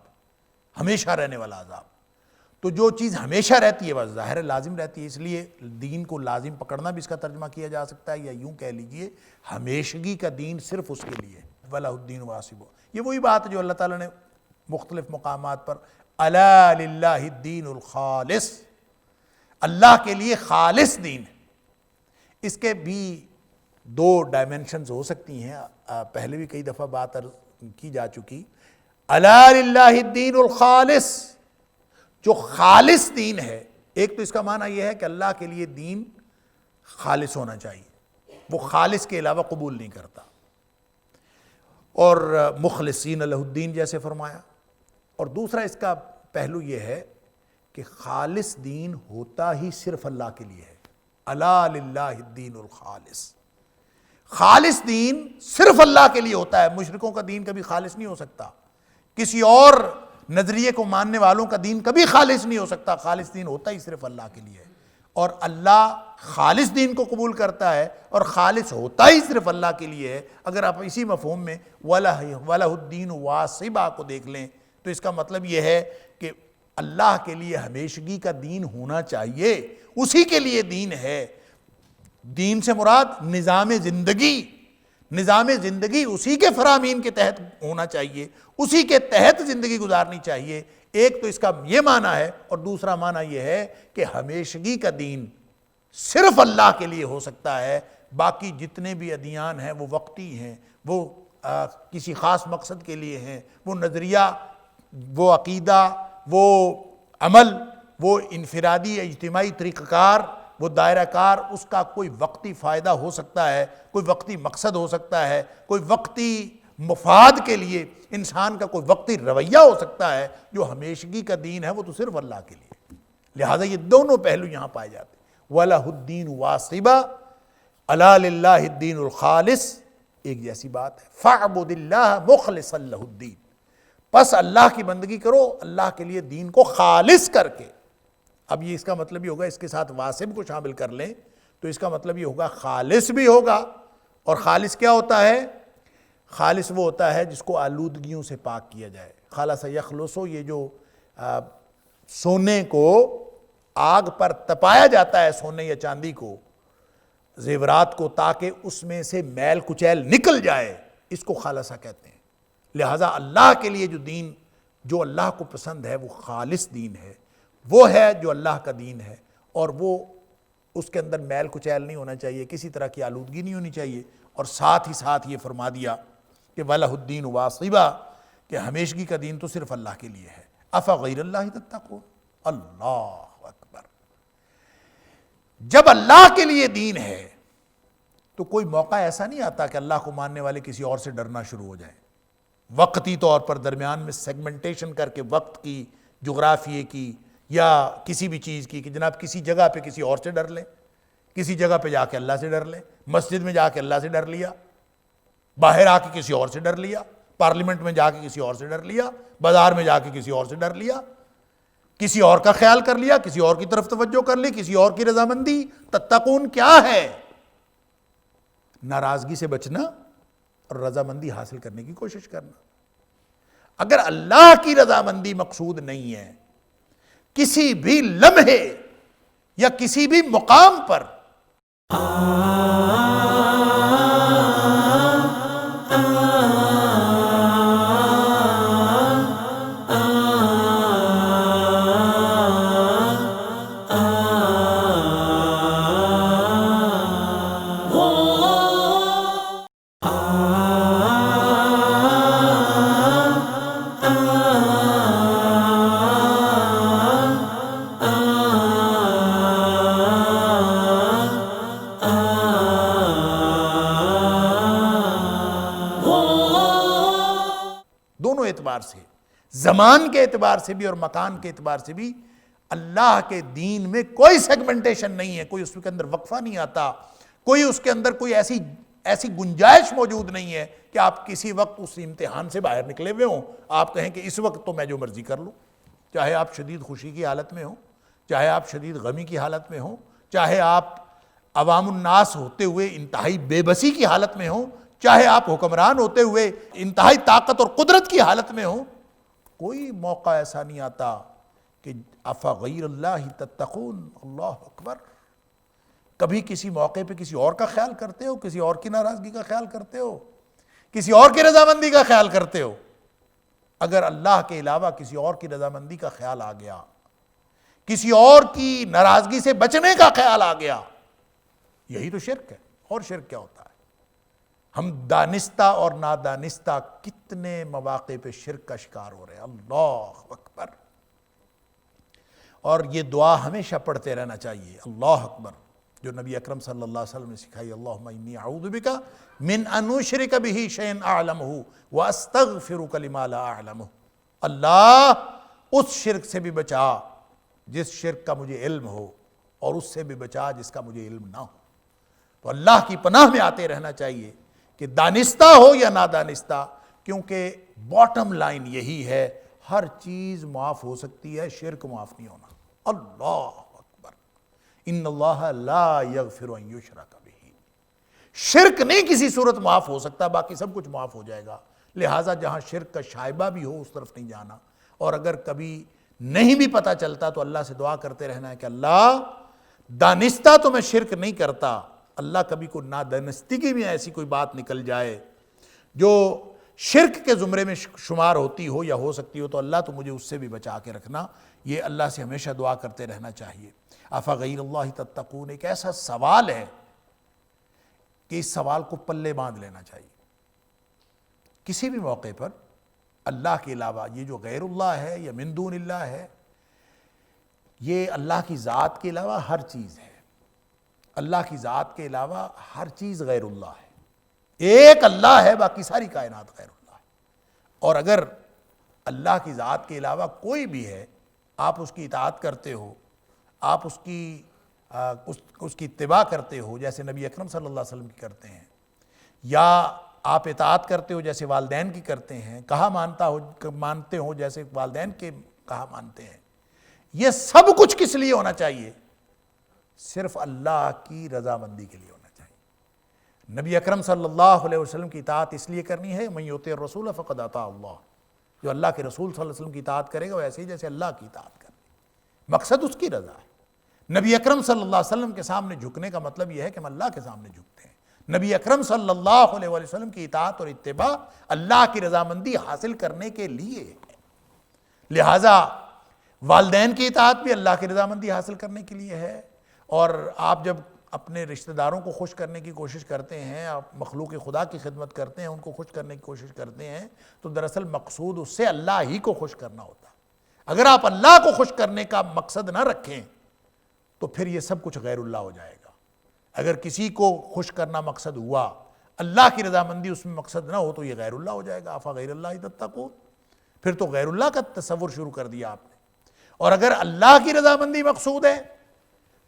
ہمیشہ رہنے والا عذاب۔ تو جو چیز ہمیشہ رہتی ہے وہ ظاہر لازم رہتی ہے، اس لیے دین کو لازم پکڑنا بھی اس کا ترجمہ کیا جا سکتا ہے، یا یوں کہہ لیجئے ہمیشگی کا دین صرف اس کے لیے وَلَهُ الدِّينُ وَاصِبٌ۔ یہ وہی بات ہے جو اللہ تعالیٰ نے مختلف مقامات پر أَلَا لِلَّهِ الدِّينُ الْخَالِص، اللہ کے لیے خالص دین ہے۔ اس کے بھی دو ڈائمنشنز ہو سکتی ہیں، پہلے بھی کئی دفعہ بات کی جا چکی۔ أَلَا لِلَّهِ الدِّينُ الْخَالِص، جو خالص دین ہے، ایک تو اس کا معنی یہ ہے کہ اللہ کے لیے دین خالص ہونا چاہیے، وہ خالص کے علاوہ قبول نہیں کرتا، اور مخلصین لہ الدین جیسے فرمایا۔ اور دوسرا اس کا پہلو یہ ہے کہ خالص دین ہوتا ہی صرف اللہ کے لیے ہے۔ أَلَا لِلَّهِ الدِّينُ الْخَالِص، خالص دین صرف اللہ کے لیے ہوتا ہے۔ مشرکوں کا دین کبھی خالص نہیں ہو سکتا، کسی اور نظریے کو ماننے والوں کا دین کبھی خالص نہیں ہو سکتا، خالص دین ہوتا ہی صرف اللہ کے لیے ہے۔ اور اللہ خالص دین کو قبول کرتا ہے اور خالص ہوتا ہی صرف اللہ کے لیے ہے۔ اگر آپ اسی مفہوم میں وَلَهُ الدِّينُ وَاصِبًا کو دیکھ لیں تو اس کا مطلب یہ ہے کہ اللہ کے لیے ہمیشگی کا دین ہونا چاہیے، اسی کے لیے دین ہے۔ دین سے مراد نظام زندگی، نظام زندگی اسی کے فرامین کے تحت ہونا چاہیے، اسی کے تحت زندگی گزارنی چاہیے۔ ایک تو اس کا یہ معنی ہے، اور دوسرا معنی یہ ہے کہ ہمیشگی کا دین صرف اللہ کے لیے ہو سکتا ہے، باقی جتنے بھی ادیان ہیں وہ وقتی ہیں، وہ کسی خاص مقصد کے لیے ہیں، وہ نظریہ، وہ عقیدہ، وہ عمل، وہ انفرادی اجتماعی طریقہ کار، وہ دائرہ کار، اس کا کوئی وقتی فائدہ ہو سکتا ہے، کوئی وقتی مقصد ہو سکتا ہے، کوئی وقتی مفاد کے لیے انسان کا کوئی وقتی رویہ ہو سکتا ہے۔ جو ہمیشگی کا دین ہے وہ تو صرف اللہ کے لیے، لہٰذا یہ دونوں پہلو یہاں پائے جاتے ہیں۔ وَلَهُ الدِّينُ وَاصِبًا، أَلَا لِلَّهِ الدِّينُ الْخَالِص، ایک جیسی بات ہے۔ فَاعْبُدِ اللَّهَ مُخْلِصًا لَهُ الدِّينَ، پس اللہ کی بندگی کرو اللہ کے لیے دین کو خالص کر کے۔ اب یہ اس کا مطلب یہ ہوگا، اس کے ساتھ واصب کو شامل کر لیں تو اس کا مطلب یہ ہوگا خالص بھی ہوگا۔ اور خالص کیا ہوتا ہے؟ خالص وہ ہوتا ہے جس کو آلودگیوں سے پاک کیا جائے۔ خالص یخلص، یہ جو سونے کو آگ پر تپایا جاتا ہے، سونے یا چاندی کو، زیورات کو، تاکہ اس میں سے میل کچیل نکل جائے، اس کو خالصہ کہتے ہیں۔ لہٰذا اللہ کے لیے جو دین جو اللہ کو پسند ہے وہ خالص دین ہے، وہ ہے جو اللہ کا دین ہے، اور وہ اس کے اندر میل کچیل نہیں ہونا چاہیے، کسی طرح کی آلودگی نہیں ہونی چاہیے۔ اور ساتھ ہی ساتھ یہ فرما دیا کہ وَلَهُ الدِّينُ وَاصِبًا، کہ ہمیشگی کا دین تو صرف اللہ کے لیے ہے۔ أَفَغَيْرَ اللَّهِ تَتَّقُونَ، اللہ اکبر۔ جب اللہ کے لیے دین ہے تو کوئی موقع ایسا نہیں آتا کہ اللہ کو ماننے والے کسی اور سے ڈرنا شروع ہو جائیں، وقتی طور پر درمیان میں سیگمنٹیشن کر کے وقت کی، جغرافیے کی، یا کسی بھی چیز کی، کہ جناب کسی جگہ پہ کسی اور سے ڈر لیں۔ کسی جگہ پہ جا کے اللہ سے ڈر لے، مسجد میں جا کے اللہ سے ڈر لیا، باہر آ کے کسی اور سے ڈر لیا، پارلیمنٹ میں جا کے کسی اور سے ڈر لیا، بازار میں جا کے کسی اور سے ڈر لیا، کسی اور کا خیال کر لیا، کسی اور کی طرف توجہ کر لی، کسی اور کی رضامندی۔ تتقون کیا ہے؟ ناراضگی سے بچنا اور رضامندی حاصل کرنے کی کوشش کرنا۔ اگر اللہ کی رضامندی مقصود نہیں ہے کسی بھی لمحے یا کسی بھی مقام پر، دونوں اعتبار سے، زمان کے اعتبار سے بھی اور مکان کے اعتبار سے بھی، اللہ کے دین میں کوئی سیگمنٹیشن نہیں ہے، کوئی اس کے اندر وقفہ نہیں آتا، کوئی اس کے اندر کوئی ایسی گنجائش موجود نہیں ہے کہ آپ کسی وقت اس امتحان سے باہر نکلے ہوئے ہوں، آپ کہیں کہ اس وقت تو میں جو مرضی کر لوں، چاہے آپ شدید خوشی کی حالت میں ہوں، چاہے آپ شدید غمی کی حالت میں ہوں، چاہے آپ عوام الناس ہوتے ہوئے انتہائی بے بسی کی حالت میں ہوں، چاہے آپ حکمران ہوتے ہوئے انتہائی طاقت اور قدرت کی حالت میں ہوں، کوئی موقع ایسا نہیں آتا کہ افغیر اللہ تتقون، اللہ اکبر۔ کبھی کسی موقع پہ کسی اور کا خیال کرتے ہو، کسی اور کی ناراضگی کا خیال کرتے ہو، کسی اور کی رضامندی کا خیال کرتے ہو؟ اگر اللہ کے علاوہ کسی اور کی رضامندی کا خیال آ گیا، کسی اور کی ناراضگی سے بچنے کا خیال آ گیا، یہی تو شرک ہے۔ اور شرک کیا ہوتا ہے؟ ہم دانستہ اور نادانستہ کتنے مواقع پہ شرک کا شکار ہو رہے ہیں، اللہ اکبر۔ اور یہ دعا ہمیشہ پڑھتے رہنا چاہیے، اللہ اکبر، جو نبی اکرم صلی اللہ علیہ وسلم نے سکھائی، اللہم انی اعوذ بک من ان اشرک بہ شیئا اعلمہ واستغفرک لما لا اعلمہ۔ اللہ اس شرک سے بھی بچا جس شرک کا مجھے علم ہو، اور اس سے بھی بچا جس کا مجھے علم نہ ہو۔ تو اللہ کی پناہ میں آتے رہنا چاہیے کہ دانستہ ہو یا نادانستہ، کیونکہ باٹم لائن یہی ہے، ہر چیز معاف ہو سکتی ہے، شرک معاف نہیں ہونا۔ اللہ اکبر، ان اللہ لا یغفر ان یشرک بہ۔ شرک نہیں کسی صورت معاف ہو سکتا، باقی سب کچھ معاف ہو جائے گا۔ لہٰذا جہاں شرک کا شائبہ بھی ہو اس طرف نہیں جانا، اور اگر کبھی نہیں بھی پتہ چلتا تو اللہ سے دعا کرتے رہنا ہے کہ اللہ دانستہ تو میں شرک نہیں کرتا، اللہ کبھی کو نادانستگی میں ایسی کوئی بات نکل جائے جو شرک کے زمرے میں شمار ہوتی ہو یا ہو سکتی ہو، تو اللہ تو مجھے اس سے بھی بچا کے رکھنا۔ یہ اللہ سے ہمیشہ دعا کرتے رہنا چاہیے۔ افغیر اللہ تتقون ایک ایسا سوال ہے کہ اس سوال کو پلے باندھ لینا چاہیے۔ کسی بھی موقع پر اللہ کے علاوہ یہ جو غیر اللہ ہے یا من دون اللہ ہے، یہ اللہ کی ذات کے علاوہ ہر چیز ہے۔ اللہ کی ذات کے علاوہ ہر چیز غیر اللہ ہے۔ ایک اللہ ہے، باقی ساری کائنات غیر اللہ ہے۔ اور اگر اللہ کی ذات کے علاوہ کوئی بھی ہے، آپ اس کی اطاعت کرتے ہو، آپ اس کی اتباع کرتے ہو جیسے نبی اکرم صلی اللہ علیہ وسلم کی کرتے ہیں، یا آپ اطاعت کرتے ہو جیسے والدین کی کرتے ہیں، کہا مانتے ہو جیسے والدین کے کہا مانتے ہیں، یہ سب کچھ کس لیے ہونا چاہیے؟ صرف اللہ کی رضامندی کے لیے ہونا چاہیے۔ نبی اکرم صلی اللہ علیہ وسلم کی اطاعت اس لیے کرنی ہے، من یطع الرسول فقد اطاع اللہ، جو اللہ کے رسول صلی اللہ علیہ وسلم کی اطاعت کرے گا ویسے ہی جیسے اللہ کی اطاعت کرے، مقصد اس کی رضا ہے۔ نبی اکرم صلی اللہ علیہ وسلم کے سامنے جھکنے کا مطلب یہ ہے کہ ہم اللہ کے سامنے جھکتے ہیں۔ نبی اکرم صلی اللہ علیہ وسلم کی اطاعت اور اتباع اللہ کی رضامندی حاصل کرنے کے لیے ہے۔ لہٰذا والدین کی اطاعت بھی اللہ کی رضامندی حاصل کرنے کے لیے ہے، اور آپ جب اپنے رشتہ داروں کو خوش کرنے کی کوشش کرتے ہیں، آپ مخلوق خدا کی خدمت کرتے ہیں، ان کو خوش کرنے کی کوشش کرتے ہیں، تو دراصل مقصود اس سے اللہ ہی کو خوش کرنا ہوتا ہے۔ اگر آپ اللہ کو خوش کرنے کا مقصد نہ رکھیں تو پھر یہ سب کچھ غیر اللہ ہو جائے گا۔ اگر کسی کو خوش کرنا مقصد ہوا، اللہ کی رضامندی اس میں مقصد نہ ہو، تو یہ غیر اللہ ہو جائے گا۔ افغیر اللہ تتقون، پھر تو غیر اللہ کا تصور شروع کر دیا آپ نے۔ اور اگر اللہ کی رضامندی مقصود ہے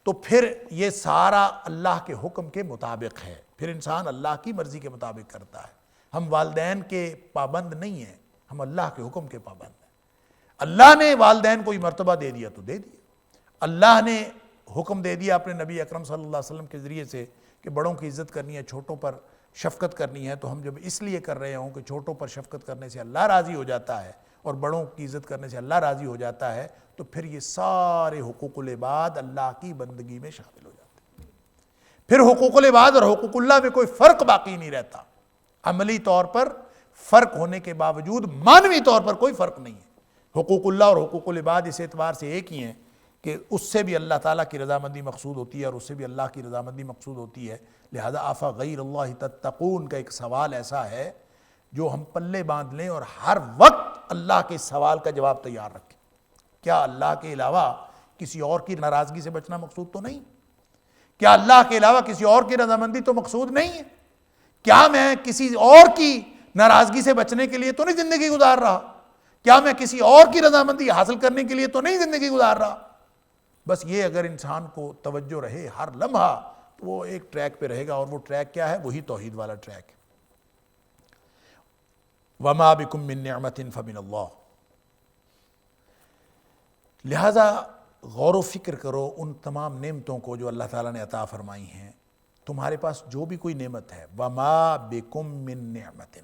تو پھر یہ سارا اللہ کے حکم کے مطابق ہے، پھر انسان اللہ کی مرضی کے مطابق کرتا ہے۔ ہم والدین کے پابند نہیں ہیں، ہم اللہ کے حکم کے پابند ہیں۔ اللہ نے والدین کو یہ مرتبہ دے دیا تو دے دیا، اللہ نے حکم دے دیا اپنے نبی اکرم صلی اللہ علیہ وسلم کے ذریعے سے کہ بڑوں کی عزت کرنی ہے، چھوٹوں پر شفقت کرنی ہے، تو ہم جب اس لیے کر رہے ہوں کہ چھوٹوں پر شفقت کرنے سے اللہ راضی ہو جاتا ہے اور بڑوں کی عزت کرنے سے اللہ راضی ہو جاتا ہے، تو پھر یہ سارے حقوق العباد اللہ کی بندگی میں شامل ہو جاتے ہیں۔ پھر حقوق العباد اور حقوق اللہ میں کوئی فرق باقی نہیں رہتا۔ عملی طور پر فرق ہونے کے باوجود معنوی طور پر کوئی فرق نہیں ہے۔ حقوق اللہ اور حقوق العباد اس اعتبار سے ایک ہی ہیں کہ اس سے بھی اللہ تعالیٰ کی رضامندی مقصود ہوتی ہے اور اس سے بھی اللہ کی رضامندی مقصود ہوتی ہے۔ لہذا آفا غیر اللہ تتقون کا ایک سوال ایسا ہے جو ہم پلے باندھ لیں اور ہر وقت اللہ کے سوال کا جواب تیار رکھیں۔ کیا اللہ کے علاوہ کسی اور کی ناراضگی سے بچنا مقصود تو نہیں؟ کیا اللہ کے علاوہ کسی اور کی رضامندی تو مقصود نہیں ہے؟ کیا میں کسی اور کی ناراضگی سے بچنے کے لیے تو نہیں زندگی گزار رہا؟ کیا میں کسی اور کی رضامندی حاصل کرنے کے لیے تو نہیں زندگی گزار رہا؟ بس یہ اگر انسان کو توجہ رہے ہر لمحہ تو وہ ایک ٹریک پہ رہے گا، اور وہ ٹریک کیا ہے؟ وہی توحید والا ٹریک ہے۔ وَمَا بِكُم مِّن نِّعْمَةٍ فَمِنَ اللَّهِ۔ لہذا غور و فکر کرو ان تمام نعمتوں کو جو اللہ تعالیٰ نے عطا فرمائی ہیں۔ تمہارے پاس جو بھی کوئی نعمت ہے، وَمَا بِكُم مِّن نِّعْمَةٍ،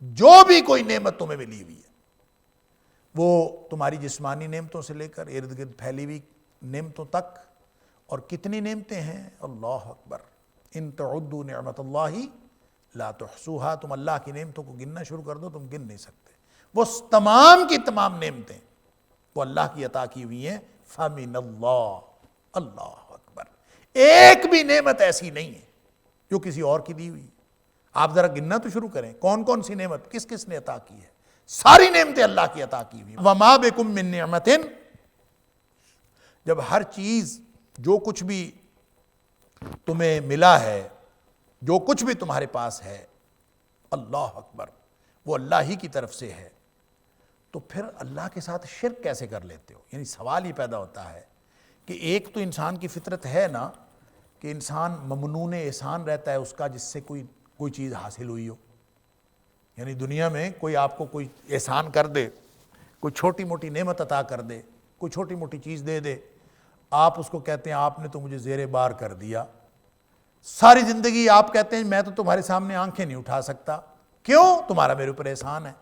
جو بھی کوئی نعمت تمہیں ملی ہوئی ہے، وہ تمہاری جسمانی نعمتوں سے لے کر ارد گرد پھیلی ہوئی نعمتوں تک، اور کتنی نعمتیں ہیں، اللہ اکبر، ان تعدوا نعمت اللہ لا تحصوها، تم اللہ کی نعمتوں کو گننا شروع کر دو تم گن نہیں سکتے۔ وہ تمام کی تمام نعمتیں وہ اللہ کی عطا کی ہوئی ہیں۔ فَمِنَ اللَّهِ، اللہ اکبر، ایک بھی نعمت ایسی نہیں ہے جو کسی اور کی دی ہوئی۔ آپ ذرا گننا تو شروع کریں، کون کون سی نعمت کس کس نے عطا کی ہے؟ ساری نعمتیں اللہ کی عطا کی ہوئی۔ وَمَا بِكُم مِّن نِّعْمَةٍ، جب ہر چیز جو کچھ بھی تمہیں ملا ہے، جو کچھ بھی تمہارے پاس ہے، اللہ اکبر، وہ اللہ ہی کی طرف سے ہے، تو پھر اللہ کے ساتھ شرک کیسے کر لیتے ہو؟ یعنی سوال ہی پیدا ہوتا ہے کہ ایک تو انسان کی فطرت ہے نا کہ انسان ممنون احسان رہتا ہے اس کا، جس سے کوئی چیز حاصل ہوئی ہو۔ یعنی دنیا میں کوئی آپ کو کوئی احسان کر دے، کوئی چھوٹی موٹی نعمت عطا کر دے، کوئی چھوٹی موٹی چیز دے دے، آپ اس کو کہتے ہیں آپ نے تو مجھے زیر بار کر دیا۔ ساری زندگی آپ کہتے ہیں میں تو تمہارے سامنے آنکھیں نہیں اٹھا سکتا، کیوں؟ تمہارا میرے اوپر احسان ہے۔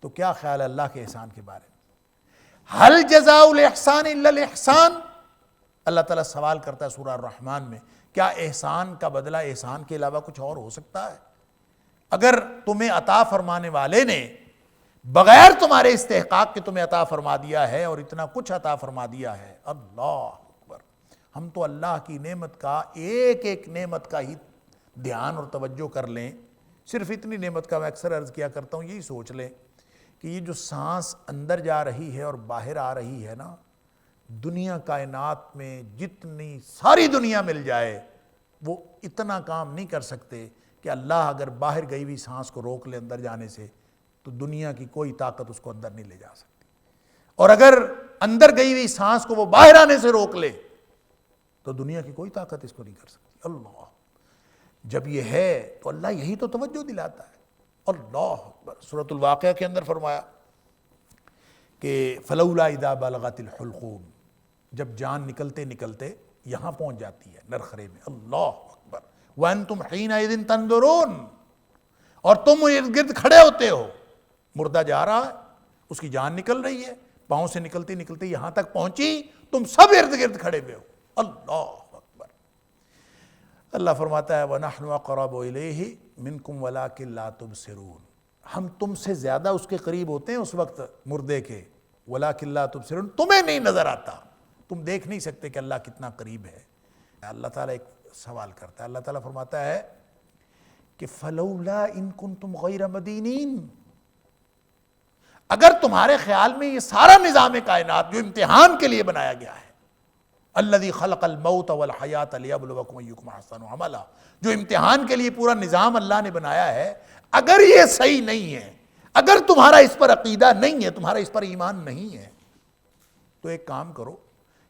تو کیا خیال ہے اللہ کے احسان کے بارے میں؟ ہل جزاء الاحسان الا الاحسان، اللہ تعالیٰ سوال کرتا ہے سورہ الرحمن میں، کیا احسان کا بدلہ احسان کے علاوہ کچھ اور ہو سکتا ہے؟ اگر تمہیں عطا فرمانے والے نے بغیر تمہارے استحقاق کے تمہیں عطا فرما دیا ہے اور اتنا کچھ عطا فرما دیا ہے، اللہ اکبر، ہم تو اللہ کی نعمت کا ایک ایک نعمت کا ہی دھیان اور توجہ کر لیں۔ صرف اتنی نعمت کا میں اکثر عرض کیا کرتا ہوں، یہی سوچ لیں کہ یہ جو سانس اندر جا رہی ہے اور باہر آ رہی ہے نا، دنیا کائنات میں جتنی ساری دنیا مل جائے وہ اتنا کام نہیں کر سکتے کہ اللہ اگر باہر گئی ہوئی سانس کو روک لے اندر جانے سے تو دنیا کی کوئی طاقت اس کو اندر نہیں لے جا سکتی، اور اگر اندر گئی ہوئی سانس کو وہ باہر آنے سے روک لے تو دنیا کی کوئی طاقت اس کو نہیں کر سکتی۔ اللہ، جب یہ ہے تو اللہ یہی تو توجہ دلاتا ہے۔ اللہ اکبر، سورۃ الواقعہ کے اندر فرمایا کہ فلولا اذا بلغت الحلقوم، جب جان نکلتے نکلتے یہاں پہنچ جاتی ہے نرخرے میں، اللہ اکبر، وانتم حینئذ تنظرون، اور تم ارد گرد کھڑے ہوتے ہو، مردہ جا رہا ہے، اس کی جان نکل رہی ہے، پاؤں سے نکلتے نکلتے یہاں تک پہنچی، تم سب ارد گرد کھڑے ہوئے ہو، اللہ اکبر۔ اللہ فرماتا ہے وَنَحْنُ أَقْرَبُ إِلَيْهِ مِنْكُمْ وَلَكِنْ لَا تُبْصِرُونَ، ہم تم سے زیادہ اس کے قریب ہوتے ہیں اس وقت مردے کے، وَلَكِنْ لَا تُبْصِرُونَ، تمہیں نہیں نظر آتا، تم دیکھ نہیں سکتے کہ اللہ کتنا قریب ہے۔ اللہ تعالیٰ ایک سوال کرتا ہے، اللہ تعالیٰ فرماتا ہے کہ فَلَوْلَا إِن كُنْتُمْ غَيْرَ مَدِينِينَ، اگر تمہارے خیال میں یہ سارا نظام کائنات جو امتحان کے لیے بنایا گیا ہے، الذی خلق الموت والحیات لیبلوکم ایکم احسن عملا، جو امتحان کے لیے پورا نظام اللہ نے بنایا ہے، اگر یہ صحیح نہیں ہے، اگر تمہارا اس پر عقیدہ نہیں ہے، تمہارا اس پر ایمان نہیں ہے، تو ایک کام کرو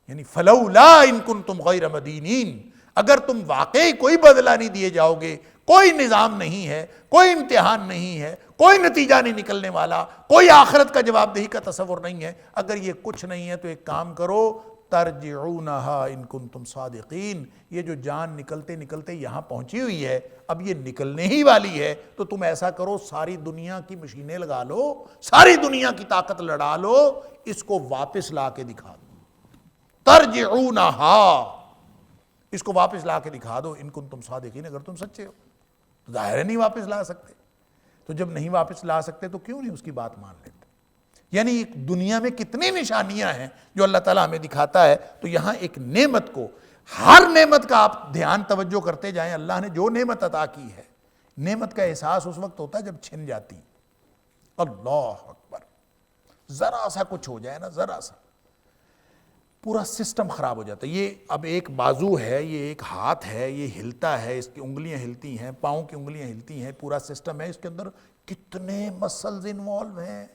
یعنی فلولا ان کنتم غیر مدینین، اگر تم واقعی کوئی بدلہ نہیں دیے جاؤ گے، کوئی نظام نہیں ہے، کوئی امتحان نہیں ہے، کوئی نتیجہ نہیں نکلنے والا، کوئی آخرت کا جواب دہی کا تصور نہیں ہے، اگر یہ کچھ نہیں ہے تو ایک کام کرو، ترجعونہا ان کنتم صادقین، یہ جو جان نکلتے نکلتے یہاں پہنچی ہوئی ہے، اب یہ نکلنے ہی والی ہے، تو تم ایسا کرو، ساری دنیا کی مشینیں لگا لو، ساری دنیا کی طاقت لڑا لو، اس کو واپس لا کے دکھا دو، ترجعونہا، اس کو واپس لا کے دکھا دو، ان کنتم صادقین، اگر تم سچے ہو، تو ظاہر ہے نہیں واپس لا سکتے، تو جب نہیں واپس لا سکتے تو کیوں نہیں اس کی بات مان لیتے؟ یعنی ایک دنیا میں کتنی نشانیاں ہیں جو اللہ تعالیٰ ہمیں دکھاتا ہے، تو یہاں ایک نعمت کو، ہر نعمت کا آپ دھیان توجہ کرتے جائیں، اللہ نے جو نعمت عطا کی ہے، نعمت کا احساس اس وقت ہوتا ہے جب چھن جاتی، اللہ اکبر، ذرا سا کچھ ہو جائے نا، ذرا سا پورا سسٹم خراب ہو جاتا ہے۔ یہ اب ایک بازو ہے، یہ ایک ہاتھ ہے، یہ ہلتا ہے، اس کی انگلیاں ہلتی ہیں، پاؤں کی انگلیاں ہلتی ہیں، پورا سسٹم ہے، اس کے اندر کتنے مسلز انوالو ہیں،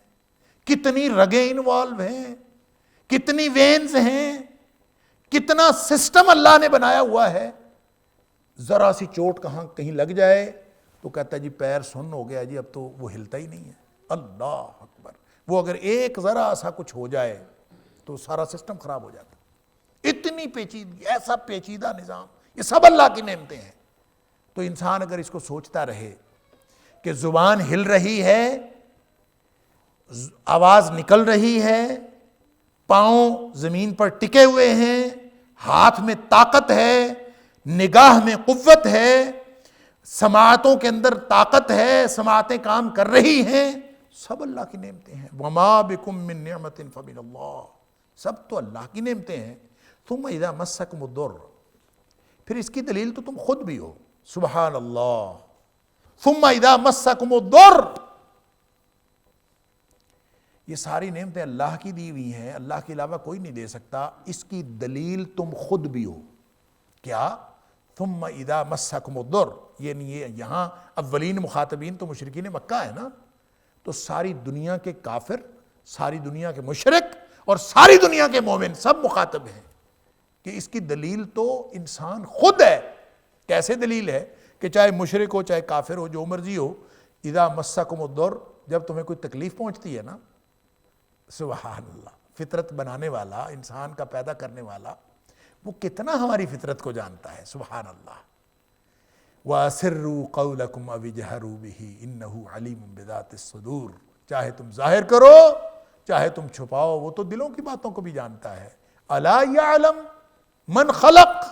کتنی رگیں انوالو ہیں، کتنی وینز ہیں، کتنا سسٹم اللہ نے بنایا ہوا ہے۔ ذرا سی چوٹ کہیں لگ جائے تو کہتا ہے جی پیر سن ہو گیا جی، اب تو وہ ہلتا ہی نہیں ہے، اللہ اکبر، وہ اگر ایک ذرا سا کچھ ہو جائے تو سارا سسٹم خراب ہو جاتا ہے۔ اتنی پیچیدگی، ایسا پیچیدہ نظام، یہ سب اللہ کی نعمتیں ہیں۔ تو انسان اگر اس کو سوچتا رہے کہ زبان ہل رہی ہے، آواز نکل رہی ہے، پاؤں زمین پر ٹکے ہوئے ہیں، ہاتھ میں طاقت ہے، نگاہ میں قوت ہے، سماعتوں کے اندر طاقت ہے، سماعتیں کام کر رہی ہیں، سب اللہ کی نعمتیں ہیں۔ وما بکم من نعمت فمن اللہ، سب تو اللہ کی نعمتیں ہیں۔ ثم اذا مسکم الضر، پھر اس کی دلیل تو تم خود بھی ہو، سبحان اللہ، ثم اذا مسکم الضر، یہ ساری نعمتیں اللہ کی دی ہوئی ہیں، اللہ کے علاوہ کوئی نہیں دے سکتا، اس کی دلیل تم خود بھی ہو۔ کیا؟ ثم اذا مسکم الضر، یعنی یہاں اولین مخاطبین تو مشرکین مکہ ہے نا، تو ساری دنیا کے کافر، ساری دنیا کے مشرک اور ساری دنیا کے مومن سب مخاطب ہیں کہ اس کی دلیل تو انسان خود ہے۔ کیسے دلیل ہے؟ کہ چاہے مشرک ہو، چاہے کافر ہو، جو مرضی ہو، اذا مسکم الضر، جب تمہیں کوئی تکلیف پہنچتی ہے نا، سبحان اللہ، فطرت بنانے والا، انسان کا پیدا کرنے والا، وہ کتنا ہماری فطرت کو جانتا ہے، سبحان اللہ۔ وَأَسِرُّوا قَوْلَكُمْ أَوِ اجْهَرُوا بِهِ إِنَّهُ عَلِيمٌ بِذَاتِ الصُّدُورِ، چاہے تم ظاہر کرو، چاہے تم چھپاؤ، وہ تو دلوں کی باتوں کو بھی جانتا ہے۔ أَلَا يَعْلَمْ مَنْ خَلَقَ،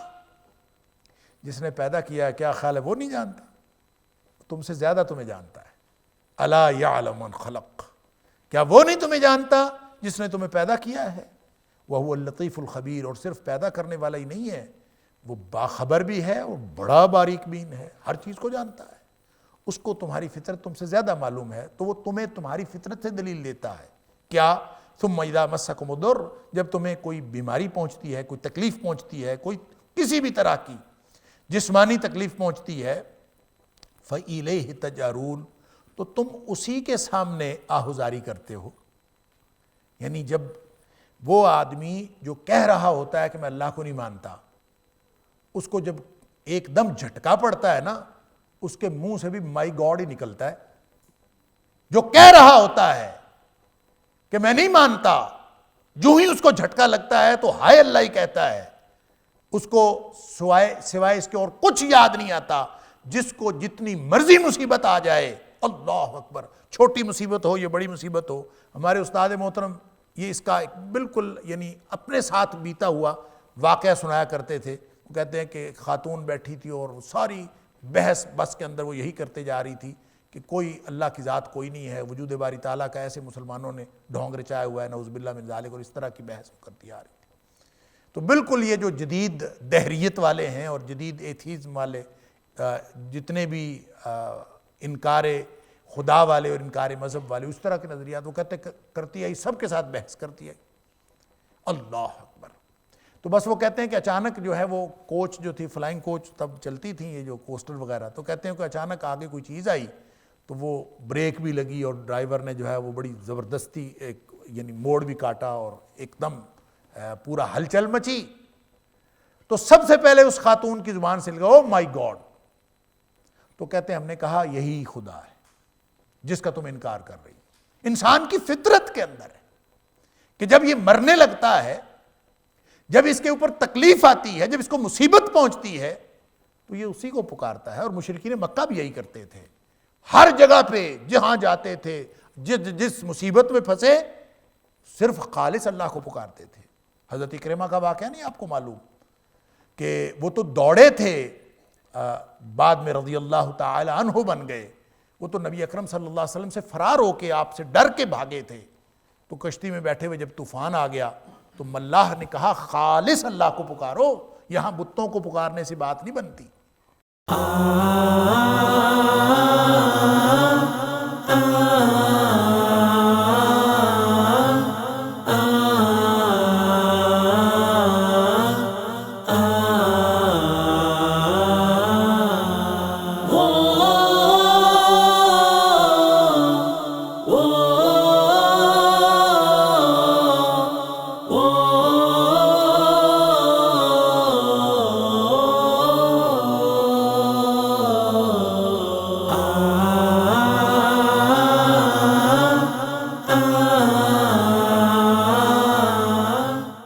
جس نے پیدا کیا ہے کیا خیال ہے وہ نہیں جانتا؟ تم سے زیادہ تمہیں جانتا ہے۔ أَلَا يَعْلَمْ مَنْ خَلَقَ، کیا وہ نہیں تمہیں جانتا جس نے تمہیں پیدا کیا ہے؟ وَهُوَ اللَّطِيفُ الْخَبِيرُ، اور صرف پیدا کرنے والا ہی نہیں ہے، وہ باخبر بھی ہے اور بڑا باریک بین ہے، ہر چیز کو جانتا ہے۔ اس کو تمہاری فطرت تم سے زیادہ معلوم ہے، تو وہ تمہیں تمہاری فطرت سے دلیل دیتا ہے۔ کیا؟ ثم اذا مسکم الضر، جب تمہیں کوئی بیماری پہنچتی ہے، کوئی تکلیف پہنچتی ہے، کوئی کسی بھی طرح کی جسمانی تکلیف پہنچتی ہے، فإلیہ تجارون، تو تم اسی کے سامنے آہوزاری کرتے ہو۔ یعنی جب وہ آدمی جو کہہ رہا ہوتا ہے کہ میں اللہ کو نہیں مانتا، اس کو جب ایک دم جھٹکا پڑتا ہے نا، اس کے منہ سے بھی مائی گاڈ ہی نکلتا ہے۔ جو کہہ رہا ہوتا ہے کہ میں نہیں مانتا، جو ہی اس کو جھٹکا لگتا ہے تو ہائے اللہ ہی کہتا ہے، اس کو سوائے اس کے اور کچھ یاد نہیں آتا۔ جس کو جتنی مرضی مصیبت آ جائے، اللہ اکبر، چھوٹی مصیبت ہو یا بڑی مصیبت ہو، ہمارے استاد محترم یہ اس کا ایک بالکل یعنی اپنے ساتھ بیتا ہوا واقعہ سنایا کرتے تھے۔ وہ کہتے ہیں کہ خاتون بیٹھی تھی اور ساری بحث بس کے اندر وہ یہی کرتے جا رہی تھی کہ کوئی اللہ کی ذات کوئی نہیں ہے، وجود باری تعالیٰ کا ایسے مسلمانوں نے ڈھونگ رچایا ہوا ہے، نعوذ باللہ من ذالک، اور اس طرح کی بحث کرتی آ رہی تھی۔ تو بالکل یہ جو جدید دہریت والے ہیں اور جدید ایتھیزم والے جتنے بھی انکار خدا والے اور انکار مذہب والے، اس طرح کے نظریات وہ کہتے کرتی آئی، سب کے ساتھ بحث کرتی آئی، اللہ اکبر۔ تو بس وہ کہتے ہیں کہ اچانک جو ہے وہ کوچ جو تھی، فلائنگ کوچ تب چلتی تھیں یہ جو کوسٹر وغیرہ، تو کہتے ہیں کہ اچانک آگے کوئی چیز آئی تو وہ بریک بھی لگی اور ڈرائیور نے جو ہے وہ بڑی زبردستی ایک یعنی موڑ بھی کاٹا اور ایک دم پورا ہلچل مچی، تو سب سے پہلے اس خاتون کی زبان سے لگا او مائی گاڈ، تو کہتے ہیں ہم نے کہا یہی خدا ہے جس کا تم انکار کر رہی. انسان کی فطرت کے اندر ہے کہ جب یہ مرنے لگتا ہے، جب اس کے اوپر تکلیف آتی ہے، جب اس کو مصیبت پہنچتی ہے، تو یہ اسی کو پکارتا ہے. اور مشرکین مکہ بھی یہی کرتے تھے، ہر جگہ پہ جہاں جاتے تھے، جس مصیبت میں پھنسے صرف خالص اللہ کو پکارتے تھے. حضرت اکرمہ کا واقعہ نہیں آپ کو معلوم کہ وہ تو دوڑے تھے، بعد میں رضی اللہ تعالی عنہ بن گئے، وہ تو نبی اکرم صلی اللہ علیہ وسلم سے فرار ہو کے آپ سے ڈر کے بھاگے تھے. تو کشتی میں بیٹھے ہوئے جب طوفان آ گیا تو اللہ نے کہا خالص اللہ کو پکارو، یہاں بتوں کو پکارنے سے بات نہیں بنتی.